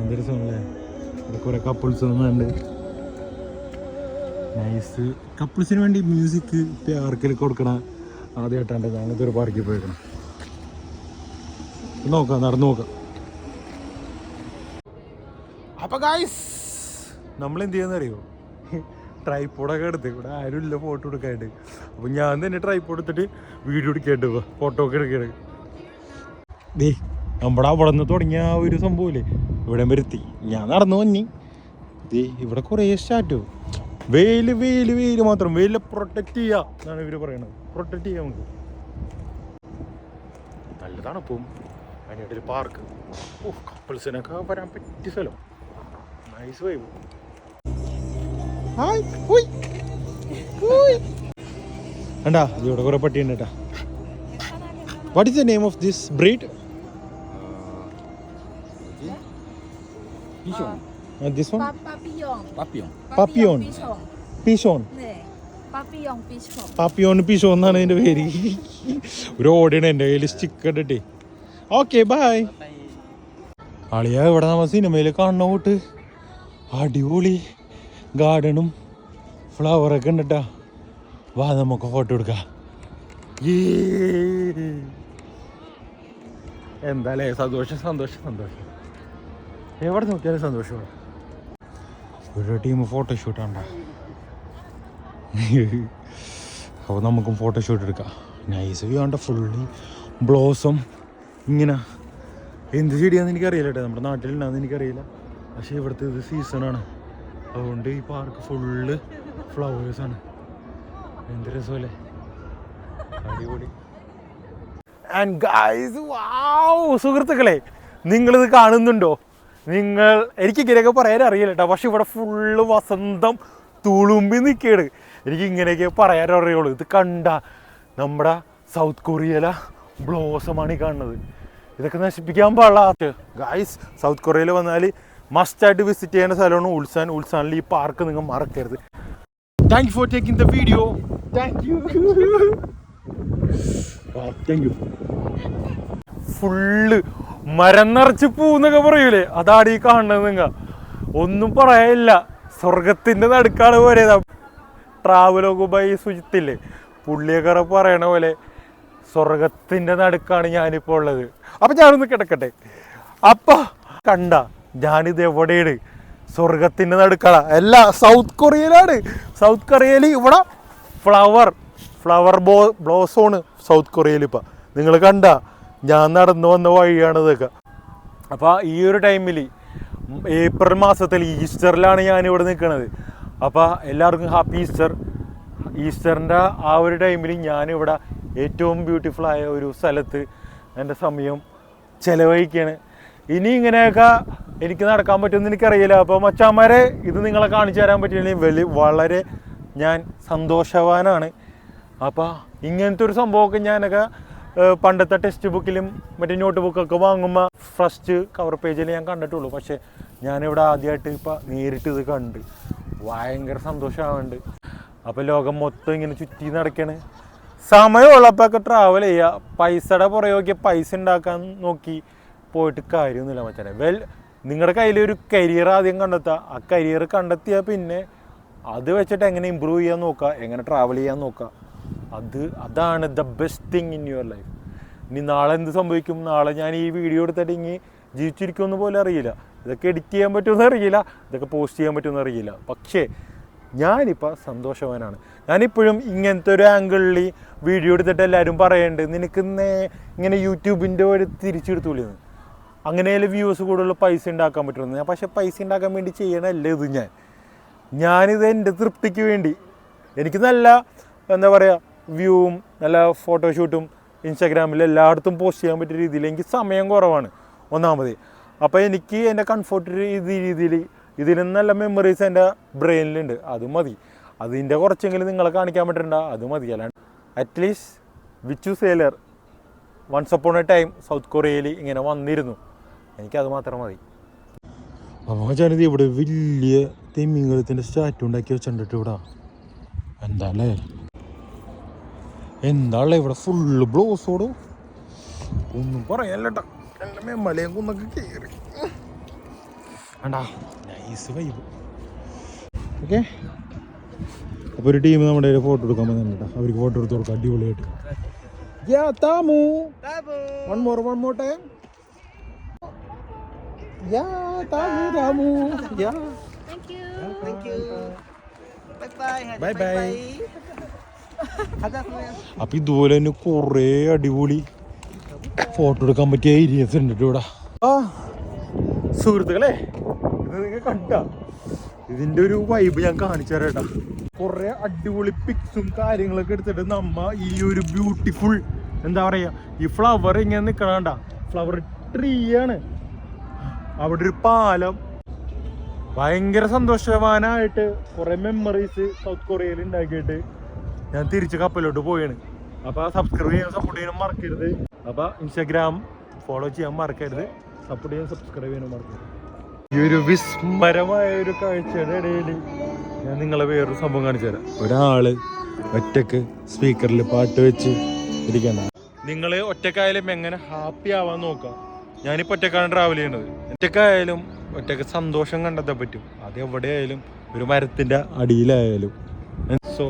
B: എന്ത് രസമല്ലേ. ഇവിടെ കുറേ കപ്പിൾസ് ഒന്നുണ്ട്. നൈസ്. കപ്പിൾസിന് വേണ്ടി മ്യൂസിക് പാർക്കിൽ കൊടുക്കണ ആദ്യമായിട്ടാണ്ട് അങ്ങനത്തെ ഒരു പാർക്കിൽ പോയേക്കണം. നോക്കാം, നടന്നു നോക്കാം. അപ്പോൾ ഗായ്സ് നമ്മൾ എന്ത് ചെയ്യാന്ന് അറിയോ, ട്രൈപ്പോഡൊക്കെ എടുത്ത് ഇവിടെ ആരും ഇല്ല ഫോട്ടോ എടുക്കാനായിട്ട്. അപ്പോൾ ഞാൻ തന്നെ ട്രൈപ്പോഡ് എടുത്തിട്ട് വീഡിയോ എടുക്കായിട്ട് ഫോട്ടോ ഒക്കെ എടുക്കാനായിട്ട്. ദേ നമ്മുടെ അവിടെ നിന്ന് തുടങ്ങിയ ആ ഒരു സംഭവമില്ലേ, ഇവിടെ വരുത്തി ഞാൻ നടന്നു വന്നി. ദേ ഇവിടെ കുറേ സ്റ്റാറ്റു. വെയിൽ മാത്രം, വെയിലെ പ്രൊട്ടക്റ്റ് ചെയ്യുക എന്നാണ് ഇവർ പറയണത്. പ്രൊട്ടക്റ്റ് ചെയ്യാം നമുക്ക്. നല്ല തണുപ്പും അതിനായിട്ടൊരു പാർക്ക്. കപ്പിൾസിനൊക്കെ വരാൻ പറ്റിയ സ്ഥലം. Nice vibe. കണ്ടാ ഇവിടെ കുറെ പട്ടിയുണ്ട് കേട്ടാ. What is the name of this breed? This one? Papillon. Pichon. Papillon Pichon എന്നാണ് ഇതിൻ്റെ പേര്. ഒരു ഓടിയാണ് എൻ്റെ കയ്യിൽ സ്റ്റിക്ക് ഇട്ടിട്ടേ. Okay bye. ആളിയാ ഇവിടെ നമ്മൾ സിനിമയിൽ കാണുന്ന കൂട്ട് അടിപൊളി ഗാർഡനും ഫ്ലവറൊക്കെ ഉണ്ട് കേട്ടാ. വാ നമുക്ക് ഫോട്ടോ എടുക്കാം. എന്താല്ലേ സന്തോഷം. എവിടെ നോക്കിയാലും സന്തോഷമാണ്. ഒരു ടീം ഫോട്ടോഷൂട്ടാണ്ട. അപ്പോൾ നമുക്കും ഫോട്ടോഷൂട്ട് എടുക്കാം. നൈസ് വ്യൂ ആണ്ട, ഫുള്ളി ബ്ലോസം. ഇങ്ങനെ എന്ത് ചെടിയാണെന്ന് എനിക്കറിയില്ല കേട്ടോ, നമ്മുടെ നാട്ടിലുണ്ടാകുന്ന എനിക്കറിയില്ല. പക്ഷെ ഇവിടുത്തെ ഇത് സീസണാണ്, അതുകൊണ്ട് ഈ പാർക്ക് ഫുള്ള് ഫ്ലവേഴ്സാണ്. എന്ത് രസമല്ലേ, അടിപൊളി. ആൻഡ് ഗൈസ്, വാവ് സുഹൃത്തുക്കളെ, നിങ്ങളിത് കാണുന്നുണ്ടോ? എനിക്ക് ഇങ്ങനെയൊക്കെ പറയാൻ അറിയില്ല കേട്ടോ, പക്ഷെ ഇവിടെ ഫുള്ള് വസന്തം തുളുമ്പി നിൽക്കുകയാണ്. എനിക്ക് ഇങ്ങനെയൊക്കെ പറയാൻ അറിയുള്ളൂ. ഇത് കണ്ട നമ്മുടെ സൗത്ത് കൊറിയയിലെ ബ്ലോസമാണ് ഈ കാണുന്നത്. ഇതൊക്കെ നശിപ്പിക്കാൻ പാടില്ല ഗൈസ്. സൗത്ത് കൊറിയയിൽ വന്നാൽ മസ്റ്റായിട്ട് വിസിറ്റ് ചെയ്യേണ്ട സ്ഥലമാണ് ഉൾസാൻ. ഉൾസാനിൽ ഈ പാർക്ക് നിങ്ങൾ മറക്കരുത്. Thank you for taking the video. Thank you. Full മരം നിറച്ച് പൂന്നൊക്കെ പറയൂലേ, അതാണ് ഈ കാണുന്നത്. നിങ്ങൾ ഒന്നും പറയാനില്ല, സ്വർഗത്തിന്റെ നടുക്കാണ് പോലെ. ട്രാവലോഗ് ബൈ സുജിത്തില്ലേ, പുള്ളിയൊക്കെ പറയണ പോലെ സ്വർഗത്തിന്റെ നടുക്കാണ് ഞാനിപ്പോൾ ഉള്ളത്. അപ്പൊ ഞാനൊന്ന് കിടക്കട്ടെ. അപ്പൊ കണ്ട ഞാനിത് എവിടെയാണ്? സ്വർഗത്തിന്റെ നടുക്കാണ്. അല്ല, സൗത്ത് കൊറിയയിലാണ്. സൗത്ത് കൊറിയയിൽ ഇവിടെ ഫ്ലവർ ബ്ലോസമാണ് സൗത്ത് കൊറിയയിൽ. ഇപ്പം നിങ്ങൾ കണ്ട ഞാൻ നടന്നു വന്ന വഴിയാണ് ഇതൊക്കെ. അപ്പോൾ ഈ ഒരു ടൈമിൽ ഏപ്രിൽ മാസത്തിൽ ഈസ്റ്ററിലാണ് ഞാനിവിടെ നിൽക്കുന്നത്. അപ്പോൾ എല്ലാവർക്കും ഹാപ്പി ഈസ്റ്റർ. ഈസ്റ്ററിൻ്റെ ആ ഒരു ടൈമിൽ ഞാനിവിടെ ഏറ്റവും ബ്യൂട്ടിഫുള്ളായ ഒരു സ്ഥലത്ത് എൻ്റെ സമയം ചിലവഴിക്കുകയാണ്. ഇനി ഇങ്ങനെയൊക്കെ എനിക്ക് നടക്കാൻ പറ്റുമെന്ന് എനിക്കറിയില്ല. അപ്പോൾ മച്ചാന്മാരെ, ഇത് നിങ്ങളെ കാണിച്ചു തരാൻ പറ്റിയില്ലെങ്കിൽ വളരെ ഞാൻ സന്തോഷവാനാണ്. അപ്പോൾ ഇങ്ങനത്തെ ഒരു സംഭവമൊക്കെ ഞാനൊക്കെ പണ്ടത്തെ ടെക്സ്റ്റ് ബുക്കിലും മറ്റേ നോട്ട് ബുക്കൊക്കെ വാങ്ങുമ്പോൾ ഫസ്റ്റ് കവർ പേജിൽ ഞാൻ കണ്ടിട്ടുള്ളൂ. പക്ഷേ ഞാനിവിടെ ആദ്യമായിട്ട് ഇപ്പം നേരിട്ട് ഇത് കണ്ട് ഭയങ്കര സന്തോഷമാവുന്നുണ്ട്. അപ്പോൾ ലോകം മൊത്തം ഇങ്ങനെ ചുറ്റി നടക്കുകയാണ്. സമയമുള്ളപ്പോഴൊക്കെ ട്രാവൽ ചെയ്യുക. പൈസയുടെ പുറകെ നോക്കി പൈസ ഉണ്ടാക്കാൻ നോക്കി പോയിട്ട് കാര്യമൊന്നുമില്ല മച്ചാനെ. നിങ്ങളുടെ കയ്യിലൊരു കരിയർ ആദ്യം കണ്ടെത്തുക. ആ കരിയർ കണ്ടെത്തിയാൽ പിന്നെ അത് വെച്ചിട്ട് എങ്ങനെ ഇമ്പ്രൂവ് ചെയ്യാൻ നോക്കുക, എങ്ങനെ ട്രാവൽ ചെയ്യാൻ നോക്കുക. അതാണ് the best thing in your life. ഇനി നാളെ എന്ത് സംഭവിക്കും, നാളെ ഞാൻ ഈ വീഡിയോ എടുത്തിട്ട് ഇനി ജീവിച്ചിരിക്കുമെന്ന് പോലും അറിയില്ല. ഇതൊക്കെ എഡിറ്റ് ചെയ്യാൻ പറ്റുമെന്ന് അറിയില്ല, ഇതൊക്കെ പോസ്റ്റ് ചെയ്യാൻ പറ്റുമെന്ന് അറിയില്ല. പക്ഷേ ഞാനിപ്പോൾ സന്തോഷവാനാണ്. ഞാനിപ്പോഴും ഇങ്ങനത്തെ ഒരു ആംഗിളിൽ വീഡിയോ എടുത്തിട്ട് എല്ലാവരും പറയുന്നുണ്ട്, നിനക്ക് ഇങ്ങനെ യൂട്യൂബിൻ്റെ ഒരു തിരിച്ചെടുത്തുള്ളിന്ന് അങ്ങനെയല്ലേ വ്യൂസ് കൂടുതൽ പൈസ ഉണ്ടാക്കാൻ പറ്റുമെന്ന്. പക്ഷേ പൈസ ഉണ്ടാക്കാൻ വേണ്ടി ചെയ്യണമല്ലേ ഇത്. ഞാനിത് എൻ്റെ തൃപ്തിക്ക് വേണ്ടി, എനിക്ക് നല്ല എന്താ പറയുക വ്യൂവും നല്ല ഫോട്ടോഷൂട്ടും ഇൻസ്റ്റാഗ്രാമിൽ എല്ലായിടത്തും പോസ്റ്റ് ചെയ്യാൻ പറ്റിയ രീതിയിൽ എനിക്ക് സമയം കുറവാണ് ഒന്നാമത്. അപ്പോൾ എനിക്ക് എൻ്റെ കംഫർട്ട് രീതിയിൽ ഇതിലും നല്ല മെമ്മറീസ് എൻ്റെ ബ്രെയിനിലുണ്ട്. അത് മതി. അതിൻ്റെ കുറച്ചെങ്കിലും നിങ്ങളെ കാണിക്കാൻ പറ്റണ്ട, അത് മതി. അല്ലാണ്ട് അറ്റ്ലീസ്റ്റ് വിച്ചു sailor once upon a time south കൊറിയയിൽ ഇങ്ങനെ വന്നിരുന്നു, എനിക്കത് മാത്രം മതി. അപ്പോൾ ഞാനിത് ഇവിടെ വലിയ തെമ്മിങ്കലത്തിൻ്റെ സ്റ്റാറ്റു ഉണ്ടാക്കി വെച്ചിട്ടുണ്ട് ഇവിടെ. എന്താ ഇവിടെ ഫുള്ള് ബ്ലോസോടും ഒന്നും പറയാനല്ലേട്ടാ. എൻ്റെ മെമ്മലയും കുന്നൊക്കെ കയറി വേണ്ടാ, നൈസ് വൈബ്. ഓക്കെ, അപ്പോൾ ഒരു ടീം നമ്മുടെ ഫോട്ടോ എടുക്കാൻ വന്നിട്ടാ, അവർക്ക് ഫോട്ടോ എടുത്ത് കൊടുക്കാം അടിപൊളിയായിട്ട്. One more time. Tamu. Yeah.
C: Thank you. Bye
B: bye. അപ്പൊ ഇതുപോലെ തന്നെ കുറേ അടിപൊളി ഫോട്ടോ എടുക്കാൻ പറ്റിയ ഏരിയസ് ഉണ്ട് ഇവിടെ. സുഹൃത്തുക്കളെ, ഇത് നിങ്ങൾ കണ്ട ഇതിന്റെ ഒരു വൈബ് ഞാൻ കാണിച്ചു തരാട്ടാ. കുറെ അടിപൊളി പിക്സും കാര്യങ്ങളൊക്കെ എടുത്തിട്ട് നമ്മ ഈ ഒരു ബ്യൂട്ടിഫുൾ എന്താ പറയാ, ഈ ഫ്ലവർ ഇങ്ങനെ നിക്കണണ്ട, ഫ്ലവർ ട്രീ ആണ്. അവിടെ ഒരു പാലം. ഭയങ്കര സന്തോഷവാനായിട്ട് കുറെ മെമ്മറീസ് സൗത്ത് കൊറിയയിൽ ഉണ്ടാക്കിയിട്ട് ഞാൻ തിരിച്ച് കപ്പലോട്ട് പോയാണ്. അപ്പോൾ സബ്സ്ക്രൈബ് ചെയ്യാൻ സപ്പോർട്ട് ചെയ്യാനും മറക്കരുത്. അപ്പോൾ ഇൻസ്റ്റാഗ്രാം ഫോളോ ചെയ്യാൻ മറക്കരുത്, സപ്പോർട്ട് ചെയ്യാൻ സബ്സ്ക്രൈബ് ചെയ്യാനും മറക്കരുത്. ഈ ഒരു വിസ്മരമായ ഒരു കാഴ്ചയുടെ ഇടയിൽ ഞാൻ നിങ്ങളെ വേറൊരു സംഭവം കാണിച്ചു തരാം. ഒരാള് ഒറ്റക്ക് സ്പീക്കറിൽ പാട്ട് വെച്ച് ഇരിക്കണ്ട. നിങ്ങൾ ഒറ്റക്കായാലും എങ്ങനെ ഹാപ്പി ആവാൻ നോക്കാം. ഞാനിപ്പോൾ ഒറ്റക്കാണ് ട്രാവൽ ചെയ്യണത്. ഒറ്റക്കായാലും ഒറ്റക്ക് സന്തോഷം കണ്ടെത്താൻ പറ്റും. അത് എവിടെയായാലും, ഒരു മരത്തിൻ്റെ അടിയിലായാലും. So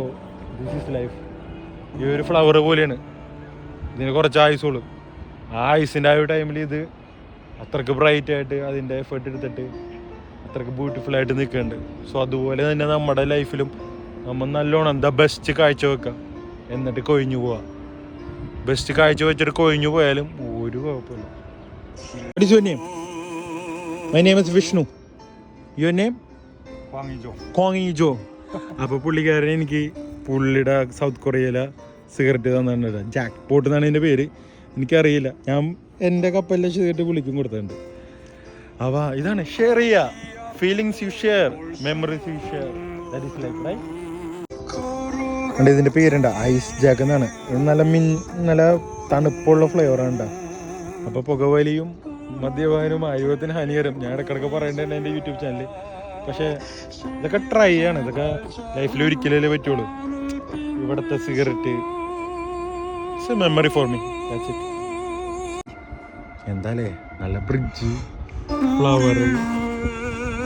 B: this is life. ഈ ഒരു ഫ്ലവർ പോലെയാണ്, ഇതിന് കുറച്ച് ആയുസുള്ളൂ. ആ ആയുസിൻ്റെ ആ ഒരു ടൈമിൽ ഇത് അത്രയ്ക്ക് ബ്രൈറ്റ് ആയിട്ട് അതിൻ്റെ എഫേർട്ട് എടുത്തിട്ട് അത്രയ്ക്ക് ബ്യൂട്ടിഫുള്ളായിട്ട് നിൽക്കുന്നുണ്ട്. സോ അതുപോലെ തന്നെ നമ്മുടെ ലൈഫിലും നമ്മൾ നല്ലോണം എന്താ ബെസ്റ്റ് കാഴ്ച വെക്കുക, എന്നിട്ട് കൊഴിഞ്ഞു പോവുക. ബെസ്റ്റ് കാഴ്ച വെച്ചിട്ട് കൊഴിഞ്ഞു പോയാലും ഒരു കുഴപ്പമില്ല. My name is Vishnu. Your name കോങ്ങിജോ. അപ്പോൾ പുള്ളിക്കാരൻ എനിക്ക് പുള്ളിയുടെ സൗത്ത് കൊറിയയിലെ സിഗരറ്റ് തന്നിട്ടുണ്ട്. ജാക്ക് പോട്ട് എന്നാണ് എൻ്റെ പേര്. എനിക്കറിയില്ല, ഞാൻ എൻ്റെ കപ്പലിലെ സിഗരറ്റ് പുള്ളിക്കും കൊടുത്തിട്ടുണ്ട്. അപ്പോൾ ഇതാണ് ഷെയർ ചെയ്യുക. Feelings you share, memories you share. That is life right. ഉണ്ട്, ഇതിൻ്റെ പേരുണ്ട് ഐസ് ജാക്ക് എന്നാണ്. ഇത് നല്ല തണുപ്പുള്ള ഫ്ലേവറാണ് ഉണ്ടാ. അപ്പോൾ പുകവലിയും മദ്യപാനവും ആരോഗ്യത്തിന് ഹാനികരം. ഞാൻ ഇടയ്ക്കിടയ്ക്ക് പറയേണ്ടത് എൻ്റെ യൂട്യൂബ് ചാനലിൽ. പക്ഷേ ഇതൊക്കെ ട്രൈ ആണ്, ഇതൊക്കെ ലൈഫിൽ ഒരിക്കലേ പറ്റുള്ളൂ. ഇവിടുത്തെ cigarette it's A memory for me. That's it. എന്താലേ നല്ല ബ്രിഡ്ജ്, ഫ്ലവർ,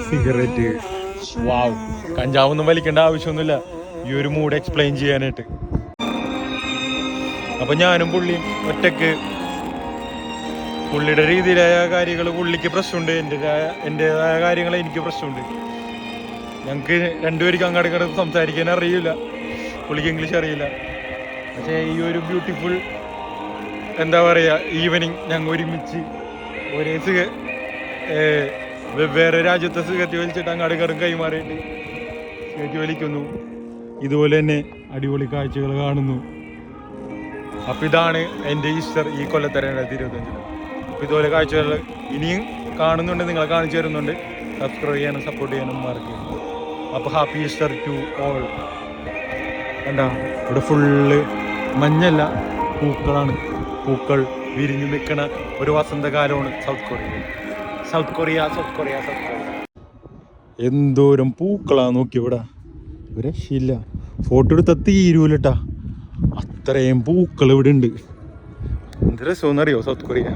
B: സിഗരറ്റ്. വാവ്, കഞ്ചാവൊന്നും വലിക്കേണ്ട ആവശ്യമൊന്നുമില്ല ഈ ഒരു മൂഡ് എക്സ്പ്ലെയിൻ ചെയ്യാനായിട്ട്. അപ്പം ഞാനും പുള്ളിയും ഒറ്റക്ക് പുള്ളിയുടെ രീതിയിലായ കാര്യങ്ങൾ പുള്ളിക്ക് പ്രശ്നമുണ്ട്, എൻ്റെതായ കാര്യങ്ങൾ എനിക്ക് പ്രശ്നമുണ്ട്. ഞങ്ങൾക്ക് രണ്ടുപേർക്കും അങ്ങോട്ട് സംസാരിക്കാൻ അറിയില്ല, പുള്ളിക്ക് ഇംഗ്ലീഷ് അറിയില്ല. പക്ഷേ ഈ ഒരു ബ്യൂട്ടിഫുൾ എന്താ പറയുക ഈവനിങ് ഞങ്ങൾ ഒരുമിച്ച് ഒരേ വെവ്വേറെ രാജ്യത്തെ സിഗരറ്റ് വലിച്ചിട്ട് അങ്ങാടും കൈമാറിയിട്ട് സിഗരറ്റ് വലിക്കുന്നു. ഇതുപോലെ തന്നെ അടിപൊളി കാഴ്ചകൾ കാണുന്നു. അപ്പം ഇതാണ് എൻ്റെ ഈസ്റ്റർ ഈ കൊല്ലത്തെ 2025. അപ്പോൾ ഇതുപോലെ കാഴ്ചകൾ ഇനിയും കാണുന്നുണ്ട്, നിങ്ങളെ കാണിച്ചു തരുന്നുണ്ട്. സബ്സ്ക്രൈബ് ചെയ്യാനും സപ്പോർട്ട് ചെയ്യാനും മറക്കും. അപ്പോൾ ഹാപ്പി ഈസ്റ്റർ ടു ഓൾ. എന്താ ഇവിടെ ഫുള്ള് മഞ്ഞല്ല, പൂക്കളാണ്. പൂക്കൾ വിരിഞ്ഞു നിൽക്കണ ഒരു വസന്തകാലമാണ് സൗത്ത് കൊറിയ. എന്തോരം പൂക്കളാ നോക്കി ഇവിടെ, ഒരു രക്ഷയില്ല. ഫോട്ടോ എടുത്താൽ തീരൂലട്ടാ, അത്രയും പൂക്കൾ ഇവിടെ ഉണ്ട്. എന്ത് രസമെന്നറിയോ സൗത്ത് കൊറിയ.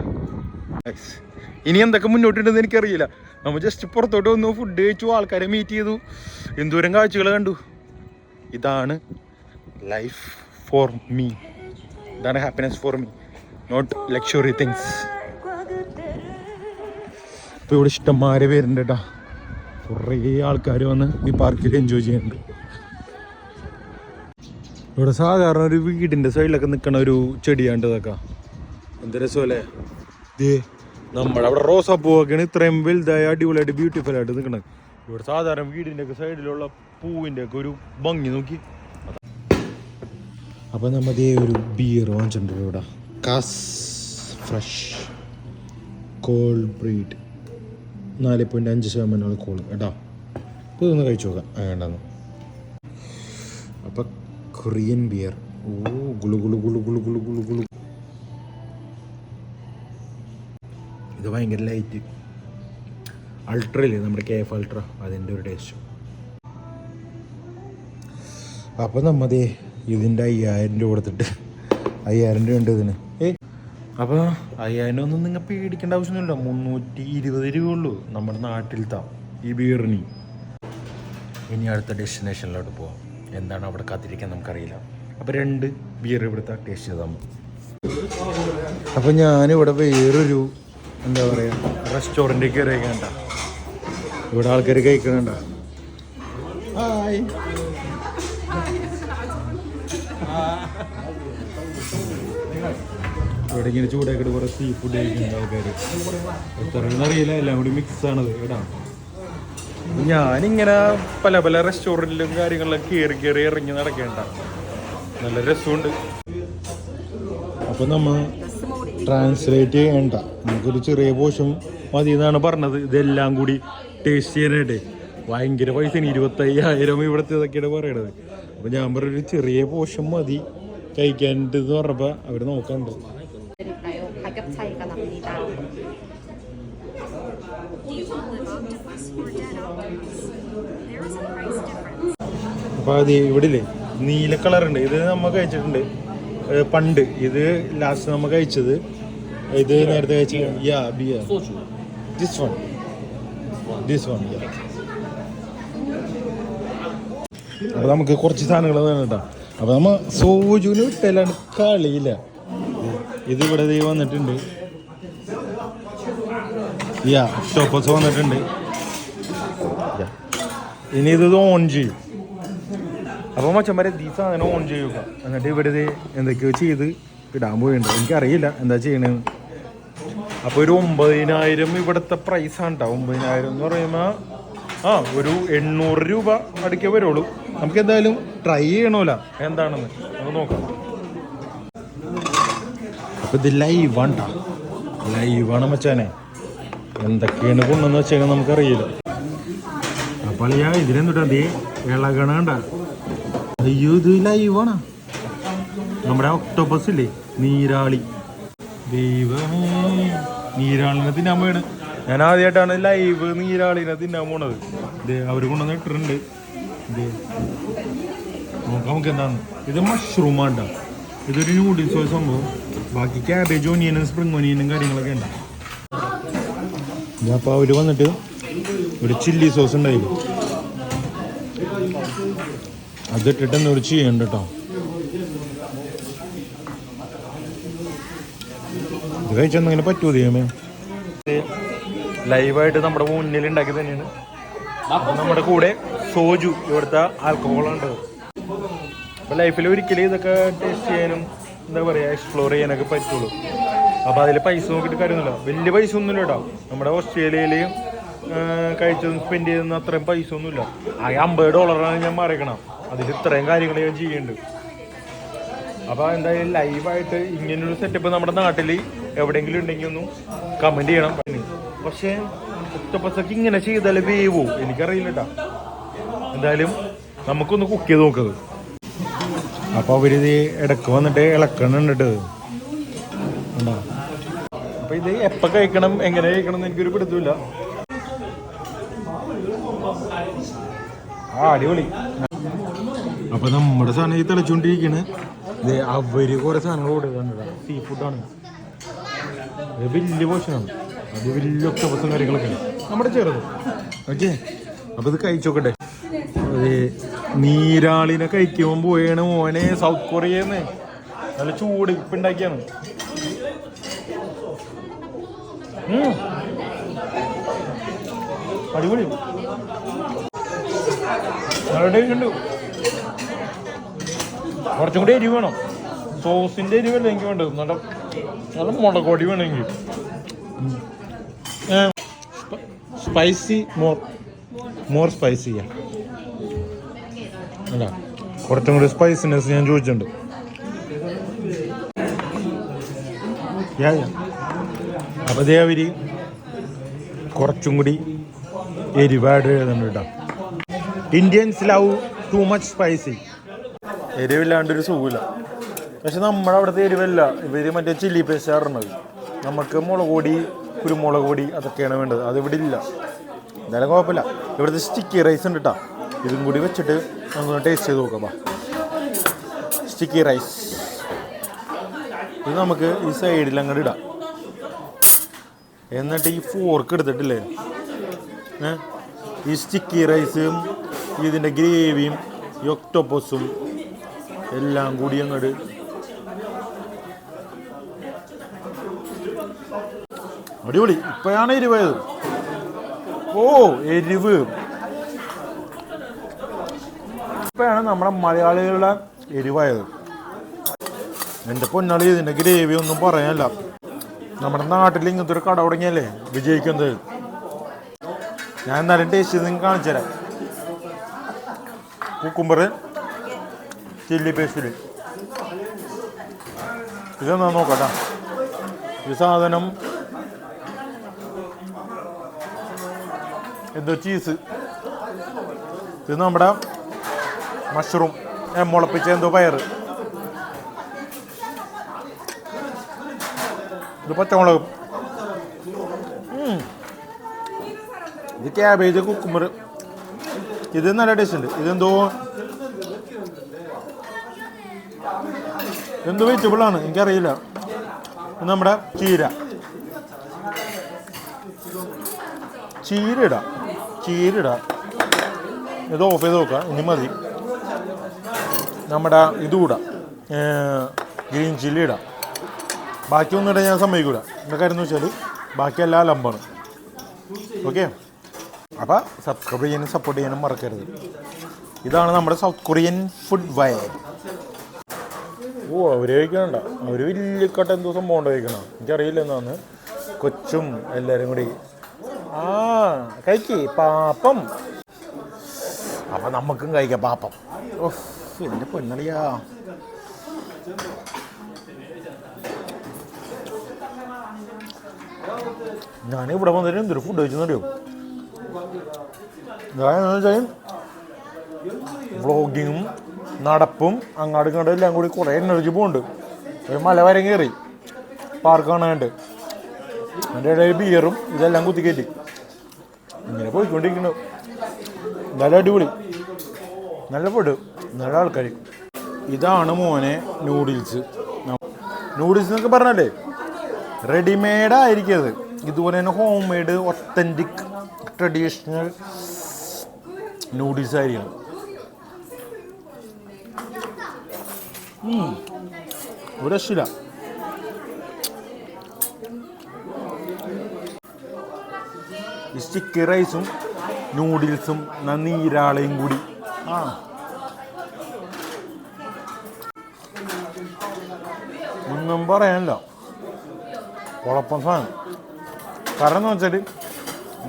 B: ഇനി എന്തൊക്കെ മുന്നോട്ടുണ്ടെന്ന് എനിക്കറിയില്ല. നമ്മൾ ജസ്റ്റ് പുറത്തോട്ട് വന്നു, ഫുഡ് കഴിച്ചു, ആൾക്കാരെ മീറ്റ് ചെയ്തു, എന്തോരം കാഴ്ചകൾ കണ്ടു. ഇതാണ് ലൈഫ് ഫോർ മീ, ഇതാണ് happiness for me, not luxury things. ഇപ്പോൾ ഇവിടെ ഇഷ്ടംമാരെ പേരുണ്ട് കേട്ടോ. കുറേ ആൾക്കാർ വന്ന് ഈ പാർക്കിൽ എൻജോയ് ചെയ്യുന്നുണ്ട്. ഇവിടെ സാധാരണ ഒരു വീടിൻ്റെ സൈഡിലൊക്കെ നിൽക്കണ ഒരു ചെടിയാണ്ട് ഇതൊക്കെ. എന്ത് രസമല്ലേ. ഇത് നമ്മുടെ അവിടെ റോസാപ്പൂവൊക്കെയാണ് ഇത്രയും വലുതായ അടിപൊളിയായിട്ട് ബ്യൂട്ടിഫുൾ ആയിട്ട് നിൽക്കണത്. ഇവിടെ സാധാരണ വീടിൻ്റെ ഒക്കെ സൈഡിലുള്ള പൂവിൻ്റെ ഒക്കെ ഒരു ഭംഗി നോക്കി. അപ്പോൾ നമ്മൾ ഇതേ ഒരു ബിയർ വാങ്ങിച്ചിട്ടുണ്ട് ഇവിടെ, കാസ് ഫ്രഷ് കോൾഡ് ബ്രീഡ്, 4.5% കോൾ കേട്ടോ. അപ്പോൾ ഇതൊന്ന് കഴിച്ചു നോക്കാം വേണ്ടെന്ന്. അപ്പം കൊറിയൻ ബിയർ. ഓ ഗുളു ഗുളു ഗുളു ഗുളു ഗുളു ഗുളു ഗുളു. ഇത് ഭയങ്കര ലൈറ്റ്. അൾട്രയില്ലേ നമ്മുടെ KF അൾട്ര, അതിൻ്റെ ഒരു ടേസ്റ്റ്. അപ്പം നമ്മതേ ഇതിൻ്റെ 5000 രൂപ കൊടുത്തിട്ട് 5000 രൂപ ഉണ്ട് ഇതിന്. അപ്പോൾ 5000 ഒന്നും നിങ്ങൾ പേടിക്കേണ്ട ആവശ്യമൊന്നുമില്ല. 320 രൂപ ഉള്ളൂ നമ്മുടെ നാട്ടിലത്തെ ഈ ബിയറിന്. ഇനി അടുത്ത ഡെസ്റ്റിനേഷനിലോട്ട് പോവാം. എന്താണ് അവിടെ കാത്തിരിക്കാൻ നമുക്കറിയില്ല. അപ്പോൾ 2 ബിയർ ഇവിടുത്തെ ടേസ്റ്റ് ചെയ്താൽ മതി. അപ്പോൾ ഞാനിവിടെ വേറൊരു എന്താ പറയുക റെസ്റ്റോറൻറ്റിൽ കയറി കഴിക്കണ്ട. ഇവിടെ ആൾക്കാർ കഴിക്കണണ്ട. ഹായ്, ഇവിടെ ഇങ്ങനെ ചൂടാക്കിയിട്ട് കുറേ സീ ഫുഡ് കഴിക്കുന്നുണ്ട് ആൾക്കാർ. എത്രയെന്ന് അറിയില്ല, എല്ലാം കൂടി മിക്സ് ആണത് ഇവിടെ. ഞാനിങ്ങനെ പല പല റെസ്റ്റോറൻറ്റിലും കാര്യങ്ങളിലൊക്കെ കയറി ഇറങ്ങി നടക്കേണ്ട, നല്ല രസമുണ്ട്. അപ്പം നമ്മൾ ട്രാൻസ്ലേറ്റ് ചെയ്യണ്ട, നമുക്കൊരു ചെറിയ പോഷൻ മതി എന്നാണ് പറഞ്ഞത്. ഇതെല്ലാം കൂടി ടേസ്റ്റ് ചെയ്യാനായിട്ട് ഭയങ്കര പൈസ, 25,000 ഇവിടുത്തെ ഇതൊക്കെയാണ് പറയണത്. അപ്പം ഞാൻ പറഞ്ഞൊരു ചെറിയ പോഷൻ മതി കഴിക്കാനായിട്ട് എന്ന് പറഞ്ഞപ്പോൾ അവർ നോക്കാണ്ട്. അപ്പോൾ അത് ഇവിടെ ഇല്ലേ നീല കളറുണ്ട്, ഇത് നമ്മൾ കഴിച്ചിട്ടുണ്ട് പണ്ട്. ഇത് ലാസ്റ്റ് നമ്മൾ കഴിച്ചത്, ഇത് നേരത്തെ കഴിച്ചത് ബിയർ, ദിസ് വൺ. അപ്പോൾ നമുക്ക് കുറച്ച് സാധനങ്ങൾ വേണം കേട്ടോ. അപ്പോൾ നമ്മൾ സോജുവിന് വിട്ടാലാണ് കളിയില്ല. ഇത് ഇവിടെ വന്നിട്ടുണ്ട്, സ്റ്റോപ്പേഴ്സ് വന്നിട്ടുണ്ട്. ഇനി ഇത് ഓൺ ചെയ്യും. അപ്പോൾ മച്ചന്മാരെ ഈ സാധനം ഓൺ ചെയ്യുക, എന്നിട്ട് ഇവിടെ എന്തൊക്കെയോ ചെയ്ത് ഇടാൻ പോയിട്ടുണ്ട്. എനിക്കറിയില്ല എന്താ ചെയ്യണമെന്ന്. അപ്പോൾ ഒരു 9,000 ഇവിടുത്തെ പ്രൈസാണ് കേട്ടോ. 9,000 എന്ന് പറയുമ്പോൾ ആ ഒരു 800 രൂപ അടുക്കേ വരുള്ളൂ. നമുക്ക് എന്തായാലും ട്രൈ ചെയ്യണമല്ല എന്താണെന്ന് നമുക്ക് നോക്കാം. അപ്പം ഇത് ലൈവാണ് മച്ചാനെ. എന്തൊക്കെയാണ് കൊണ്ടുവന്ന് വെച്ചാൽ നമുക്കറിയില്ല. അപ്പോൾ ഞാൻ ഇതിനെന്തുട്ടാ നീ ഇളകണ കണ്ട. അയ്യോ ഇത് ലൈവാണ്. നമ്മുടെ ഒക്ടോപ്പസ് ഇല്ലേ, നീരാളി. ദൈവമേ, നീരാളിനെ തിന്നാൻ പോയാണ്. ഞാൻ ആദ്യമായിട്ടാണ് ലൈവ് നീരാളിനെ തിന്നാൻ പോണത്. ഇത് അവർ കൊണ്ടുവന്ന് ഇട്ടിട്ടുണ്ട്. ഇത് നോക്കാം നമുക്ക് എന്താന്ന്. ഇത് മഷ്റൂമാണ്ട. ഇതൊരു നൂഡിൽസ് പോയ സംഭവം. ബാക്കി ക്യാബേജ് ഒനിയനും സ്പ്രിംഗ് ഒനിയനും കാര്യങ്ങളൊക്കെ ഉണ്ട്. അപ്പോൾ അവർ വന്നിട്ട് ഒരു ചില്ലി സോസ് ഉണ്ടായില്ല, അതിട്ടിട്ട് എന്നോട് ചെയ്യണ്ട കേട്ടോ. ഇത് കഴിച്ചെന്നിങ്ങനെ പറ്റുമോ ദൈവമേ. ലൈവായിട്ട് നമ്മുടെ മുന്നിൽ ഉണ്ടാക്കി തന്നെയാണ്. നമ്മുടെ കൂടെ സോജു, ഇവിടുത്തെ ആൽക്കഹോളാണ്. അപ്പോൾ ലൈഫിൽ ഒരിക്കലും ഇതൊക്കെ ടേസ്റ്റ് ചെയ്യാനും എന്താ പറയുക എക്സ്പ്ലോർ ചെയ്യാനൊക്കെ പറ്റുള്ളൂ. അപ്പോൾ അതിൽ പൈസ നോക്കിയിട്ട് കാര്യമൊന്നുമില്ല. വലിയ പൈസ ഒന്നുമില്ല കേട്ടോ. നമ്മുടെ ഓസ്ട്രേലിയയിൽ കഴിച്ചതും സ്പെൻഡ് ചെയ്യുന്ന അത്രയും പൈസ ഒന്നുമില്ല. ആകെ $50 ഞാൻ മറിക്കണം. അതിൽ ഇത്രയും കാര്യങ്ങൾ ഞാൻ ചെയ്യുന്നുണ്ട്. അപ്പോൾ എന്തായാലും ലൈവായിട്ട് ഇങ്ങനൊരു സെറ്റപ്പ് നമ്മുടെ നാട്ടിൽ എവിടെയെങ്കിലും ഉണ്ടെങ്കിൽ ഒന്ന് കമൻറ്റ് ചെയ്യണം. പക്ഷേ ഒക്ടോപ്പസൊക്കെ ഇങ്ങനെ ചെയ്താൽ വേവോ എനിക്കറിയില്ല കേട്ടോ. എന്തായാലും നമുക്കൊന്ന് കുക്ക് ചെയ്ത് നോക്കത്. അപ്പോൾ അവരിത് ഇടയ്ക്ക് വന്നിട്ട് ഇളക്കണുണ്ടിട്ട് ഉണ്ടോ. അപ്പോൾ ഇത് എപ്പോൾ കഴിക്കണം എങ്ങനെ കഴിക്കണം എന്ന് എനിക്കൊരു പിടുത്തമില്ല. അടിപൊളി. അപ്പോൾ നമ്മുടെ സാധനം ഈ തിളച്ചുകൊണ്ടിരിക്കുകയാണ്. ഇത് അവർ കുറേ സാധനങ്ങൾ കൊടുക്കുന്നുണ്ട്. സീ ഫുഡാണ്. ഇത് വലിയ പോർഷനാണ്. അത് വലിയ ഒക്ടോപ്പസും കാര്യങ്ങളൊക്കെയാണ് നമ്മുടെ ചെറുത്. ഓക്കെ, അപ്പോൾ ഇത് കഴിച്ചോക്കട്ടെ. നീരാളിനെ കഴിക്കുമ്പോൾ പോയാണ് മോനെ സൗത്ത് കൊറിയന്ന്. നല്ല ചൂട് ഇപ്പം ഉണ്ടാക്കിയാണ്. അടിപൊളി. നല്ല ടേസ്റ്റ് ഉണ്ട്. കുറച്ചും കൂടി എരിവ് വേണം. സോസിൻ്റെ എരിവല്ല എനിക്ക് വേണ്ടത്. നല്ല നല്ല മുളകൊടി വേണമെങ്കിൽ. സ്പൈസി മോർ സ്പൈസി ചെയ്യാം അല്ല, കുറച്ചും കൂടി സ്പൈസിനെസ് ഞാൻ ചോദിച്ചിട്ടുണ്ട്. അപ്പോൾ അതേ അവർ കുറച്ചും കൂടി എരിവ് ആഡ് ചെയ്യുന്നുണ്ട് കേട്ടോ. Indians love too much spicy. എരിവില്ലാണ്ടൊരു സുഖമില്ല. പക്ഷെ നമ്മുടെ അവിടുത്തെ എരിവല്ല. ഇവർ മറ്റേ ചില്ലി പേസ്റ്റ് ആറുന്നത്. നമുക്ക് മുളക് പൊടി, കുരുമുളക് പൊടി അതൊക്കെയാണ് വേണ്ടത്. അതിവിടെ ഇല്ല. എന്തായാലും കുഴപ്പമില്ല. ഇവിടുത്തെ സ്റ്റിക്കി റൈസ് ഉണ്ട് കേട്ടോ. ഇതും കൂടി വെച്ചിട്ട് നമുക്ക് ടേസ്റ്റ് ചെയ്ത് നോക്കാം. സ്റ്റിക്കി റൈസ് ഇത് നമുക്ക് ഈ സൈഡിൽ അങ്ങോട്ട് ഇടാം. എന്നിട്ട് ഈ ഫോർക്ക് എടുത്തിട്ടില്ലേ, ഈ സ്റ്റിക്കി റൈസും ഇതിൻ്റെ ഗ്രേവിയും ഈ ഒക്ടോപ്പസും എല്ലാം കൂടി അങ്ങോട്ട് അടിപൊളി. ഇപ്പോഴാണ് എരിവായത്. ഓ എരിവ് ഇപ്പോഴാണ് നമ്മുടെ മലയാളികളുടെ എരിവായത്. എൻ്റെ പൊന്നാളി, ഇതിൻ്റെ ഗ്രേവി ഒന്നും പറയാനല്ല. നമ്മുടെ നാട്ടിൽ ഇങ്ങനത്തെ ഒരു കട തുടങ്ങിയല്ലേ വിജയിക്കുന്നത്. ഞാൻ എന്നാലും ടേസ്റ്റ് ചെയ്ത് നിങ്ങൾക്ക് കാണിച്ചു തരാം. കുക്കുംബർ ചില്ലി പേസ്റ്റിൽ ഇതെന്നാ നോക്കട്ടാ. ഈ സാധനം എന്തോ ചീസ്. ഇത് നമ്മുടെ മഷ്റൂം മുളപ്പിച്ച എന്തോ പയറ്. ഇത് പച്ചമുളകും. ഇത് ക്യാബേജ്, കുക്കുംബർ. ഇത് നല്ല ടേസ്റ്റ് ഉണ്ട്. ഇതെന്തോ വെജിറ്റബിളാണ്, എനിക്കറിയില്ല. ഇത് നമ്മുടെ ചീര ഇടാം. ഇത് ഓഫ് ചെയ്ത് നോക്കാം. ഇനി മതി. നമ്മുടെ ഇതുകൂടാം, ഗ്രീൻ ചില്ലി ഇടാം. ബാക്കിയൊന്നും ഇടാൻ ഞാൻ സമ്മതിക്കൂല. എൻ്റെ കാര്യം എന്ന് വെച്ചാൽ ബാക്കിയെല്ലാം ലംബാണ്. ഓക്കെ, അപ്പോൾ സബ്സ്ക്രൈബ് ചെയ്യാനും സപ്പോർട്ട് ചെയ്യാനും മറക്കരുത്. ഇതാണ് നമ്മുടെ സൗത്ത് കൊറിയൻ ഫുഡ് വൈബ്. ഓ അവർ കഴിക്കണണ്ട. അവർ വലിയ കട്ട എന്തോ സംഭവം ഉണ്ട് കഴിക്കണം. എനിക്കറിയില്ല എന്നാന്ന്. കൊച്ചും എല്ലാവരും കൂടി കഴിക്ക് പാപ്പം. അപ്പം നമുക്കും കഴിക്കാം പാപ്പം. ഓഹ് എൻ്റെ പൊന്നളിയാ. ഞാനിവിടെ വന്നിട്ട് എന്തൊരു ഫുഡ് കഴിച്ചെന്നറിയോ? വെച്ചാൽ വ്ളോഗിങ്ങും നടപ്പും അങ്ങാടും ഇങ്ങോട്ടും എല്ലാം കൂടി കുറേ എനർജി പോകുന്നുണ്ട്. ഒരു മല വരെ കയറി പാർക്ക് കാണാനുണ്ട്. അതിൻ്റെ ഇടയിൽ ബിയറും ഇതെല്ലാം കുത്തിക്കയറ്റി ഇങ്ങനെ പോയിക്കൊണ്ടിരിക്കുന്നു. നല്ല അടിപൊളി, നല്ല ഫുഡ്, നല്ല ആൾക്കാർ. ഇതാണ് മോനെ നൂഡിൽസ്. നൂഡിൽസ് എന്നൊക്കെ പറഞ്ഞാലേ റെഡിമെയ്ഡായിരിക്കും. അത് ഇതുപോലെ തന്നെ home made authentic traditional noodles ആയിരിക്കണം. ഒരു രക്ഷയില്ല. ഈ സ്റ്റിക്കി റൈസും നൂഡിൽസും നീരാളയും കൂടി ഒന്നും പറയാനില്ല. കുഴപ്പം സാധനം. കാരണം എന്ന് വെച്ചാൽ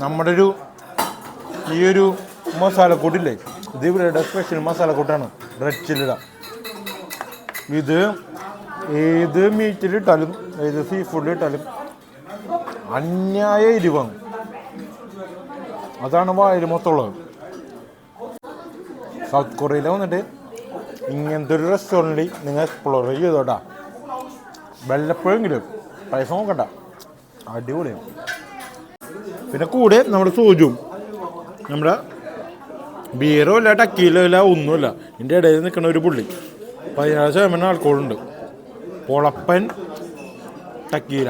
B: നമ്മുടെ ഈ ഒരു മസാലക്കൂട്ടില്ലേ, ഇത് ഇവരുടെ സ്പെഷ്യൽ മസാലക്കൂട്ടാണ്. റെഡ് ചില്ലിട ഇത് ഏത് മീറ്റിലിട്ടാലും ഏത് സീ ഫുഡിലിട്ടാലും അന്യായ എരിവാണ്. അതാണ് വായിൽ മൊത്തമുള്ളത്. സൗത്ത് കൊറിയയിൽ വന്നിട്ട് ഇങ്ങനത്തെ ഒരു റെസ്റ്റോറൻറ്റിൽ നിങ്ങൾ എക്സ്പ്ലോർ ചെയ്തോട്ടാ. വല്ലപ്പോഴെങ്കിലും പൈസ നോക്കണ്ട, അടിപൊളിയാണ്. പിന്നെ കൂടെ നമ്മുടെ സോജും നമ്മുടെ ബിയറോ ഇല്ല ടക്കീലോ ഇല്ല ഒന്നുമില്ല. ഇതിൻ്റെ ഇടയിൽ നിൽക്കുന്ന ഒരു പുള്ളി 16% ആൾക്കോളുണ്ട്. പൊളപ്പൻ ടക്കീല.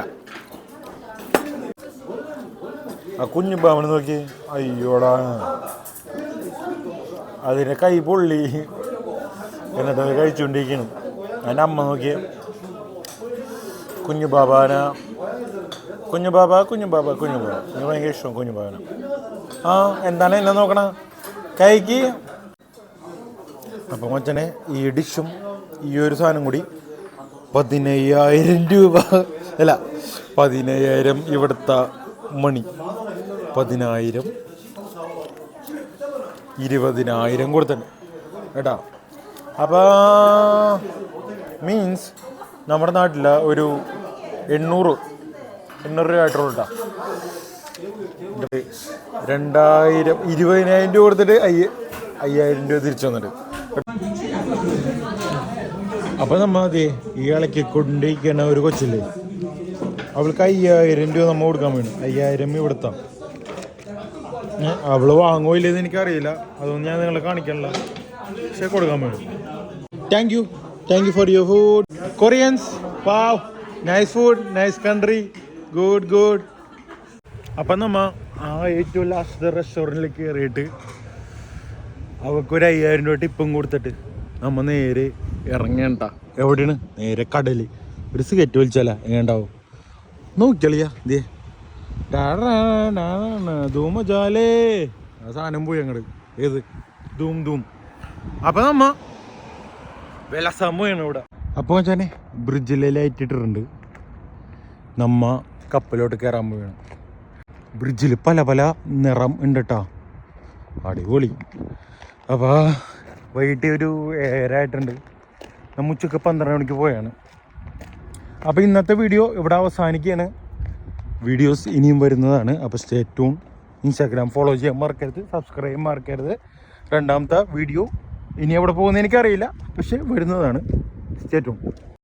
B: ആ കുഞ്ഞു ബാമന് നോക്കി, അയ്യോടാ അതിനെ കൈ പൊള്ളി എന്നിട്ട് അത് കഴിച്ചുകൊണ്ടിരിക്കണം. അതിൻ്റെ അമ്മ നോക്കി കുഞ്ഞു ബാബാന, കുഞ്ഞു ബാബ എനിക്ക് ഭയങ്കര ഇഷ്ടം കുഞ്ഞു ബാബന. ആ എന്താണ് എന്നെ നോക്കണ കൈക്ക്. അപ്പം മച്ചനെ ഈ ഡിഷും ഈ ഒരു സാധനം കൂടി 15,000 രൂപ അല്ല 15,000 ഇവിടുത്തെ മണി. 10,000 20,000 കൊടുത്തിട്ടുണ്ട് കേട്ടോ. അപ്പോൾ മീൻസ് നമ്മുടെ നാട്ടിൽ ഒരു 800 രൂപ ആയിട്ടുള്ളൂ കേട്ടോ. 2000 20,000 രൂപ കൊടുത്തിട്ട് 5,000 രൂപ തിരിച്ചു വന്നിട്ട്. അപ്പം നമ്മൾ അതെ ഈ ഇളക്കി കൊണ്ടിരിക്കുന്ന ഒരു കൊച്ചില്ലേ, അവൾക്ക് 5,000 രൂപ നമ്മൾ കൊടുക്കാൻ വേണം. 5,000 ഇവിടുത്തെ. അവൾ വാങ്ങുമോ ഇല്ലെന്ന് എനിക്കറിയില്ല, അതൊന്നും ഞാൻ നിങ്ങളെ കാണിക്കാനില്ല, പക്ഷെ കൊടുക്കാൻ വേണം. Thank you for your food കൊറിയൻസ്. Wow, nice food, nice country, good. അപ്പം നമ്മ ആ ഏറ്റവും ലാസ്റ്റ് റെസ്റ്റോറൻറ്റിലേക്ക് കയറിയിട്ട് അവൾക്കൊരു 5,000 രൂപ ടിപ്പും കൊടുത്തിട്ട് നമ്മൾ നേരെ ഇറങ്ങേണ്ട. എവിടെയാണ്? നേരെ കടൽ. ഒരു സിഗരറ്റ് വലിച്ചാല എങ്ങനെയുണ്ടാവും നോക്കിക്കളിയാ. ദേ ധൂമജാലേ ആ സാധനം പോയി അങ്ങോട്ട്. ഏത് ധൂം. അപ്പം നമ്മ വിലസാൻ പോയാണ് ഇവിടെ. അപ്പോൾ വെച്ചാൽ ബ്രിഡ്ജിൽ ലൈറ്റ് ഇട്ടിട്ടുണ്ട്. നമ്മ കപ്പലോട്ട് കയറാൻ പോവുകയാണ്. ബ്രിഡ്ജിൽ പല നിറം ഉണ്ട് കേട്ടോ, അടിപൊളി. അപ്പോൾ വൈകിട്ട് ഒരു 7 ആയിട്ടുണ്ട്. നമ്മൾ ഉച്ചക്ക് 12 മണിക്ക് പോയാണ്. അപ്പോൾ ഇന്നത്തെ വീഡിയോ ഇവിടെ അവസാനിക്കുകയാണ്. വീഡിയോസ് ഇനിയും വരുന്നതാണ്. അപ്പോൾ സ്റ്റേ ട്യൂൺ. ഇൻസ്റ്റാഗ്രാം ഫോളോ ചെയ്യാൻ മറക്കരുത്, സബ്സ്ക്രൈബ് മറക്കരുത്. രണ്ടാമത്തെ വീഡിയോ ഇനി എവിടെ പോകുന്നത് എനിക്കറിയില്ല, പക്ഷേ വരുന്നതാണ്. Stay tune.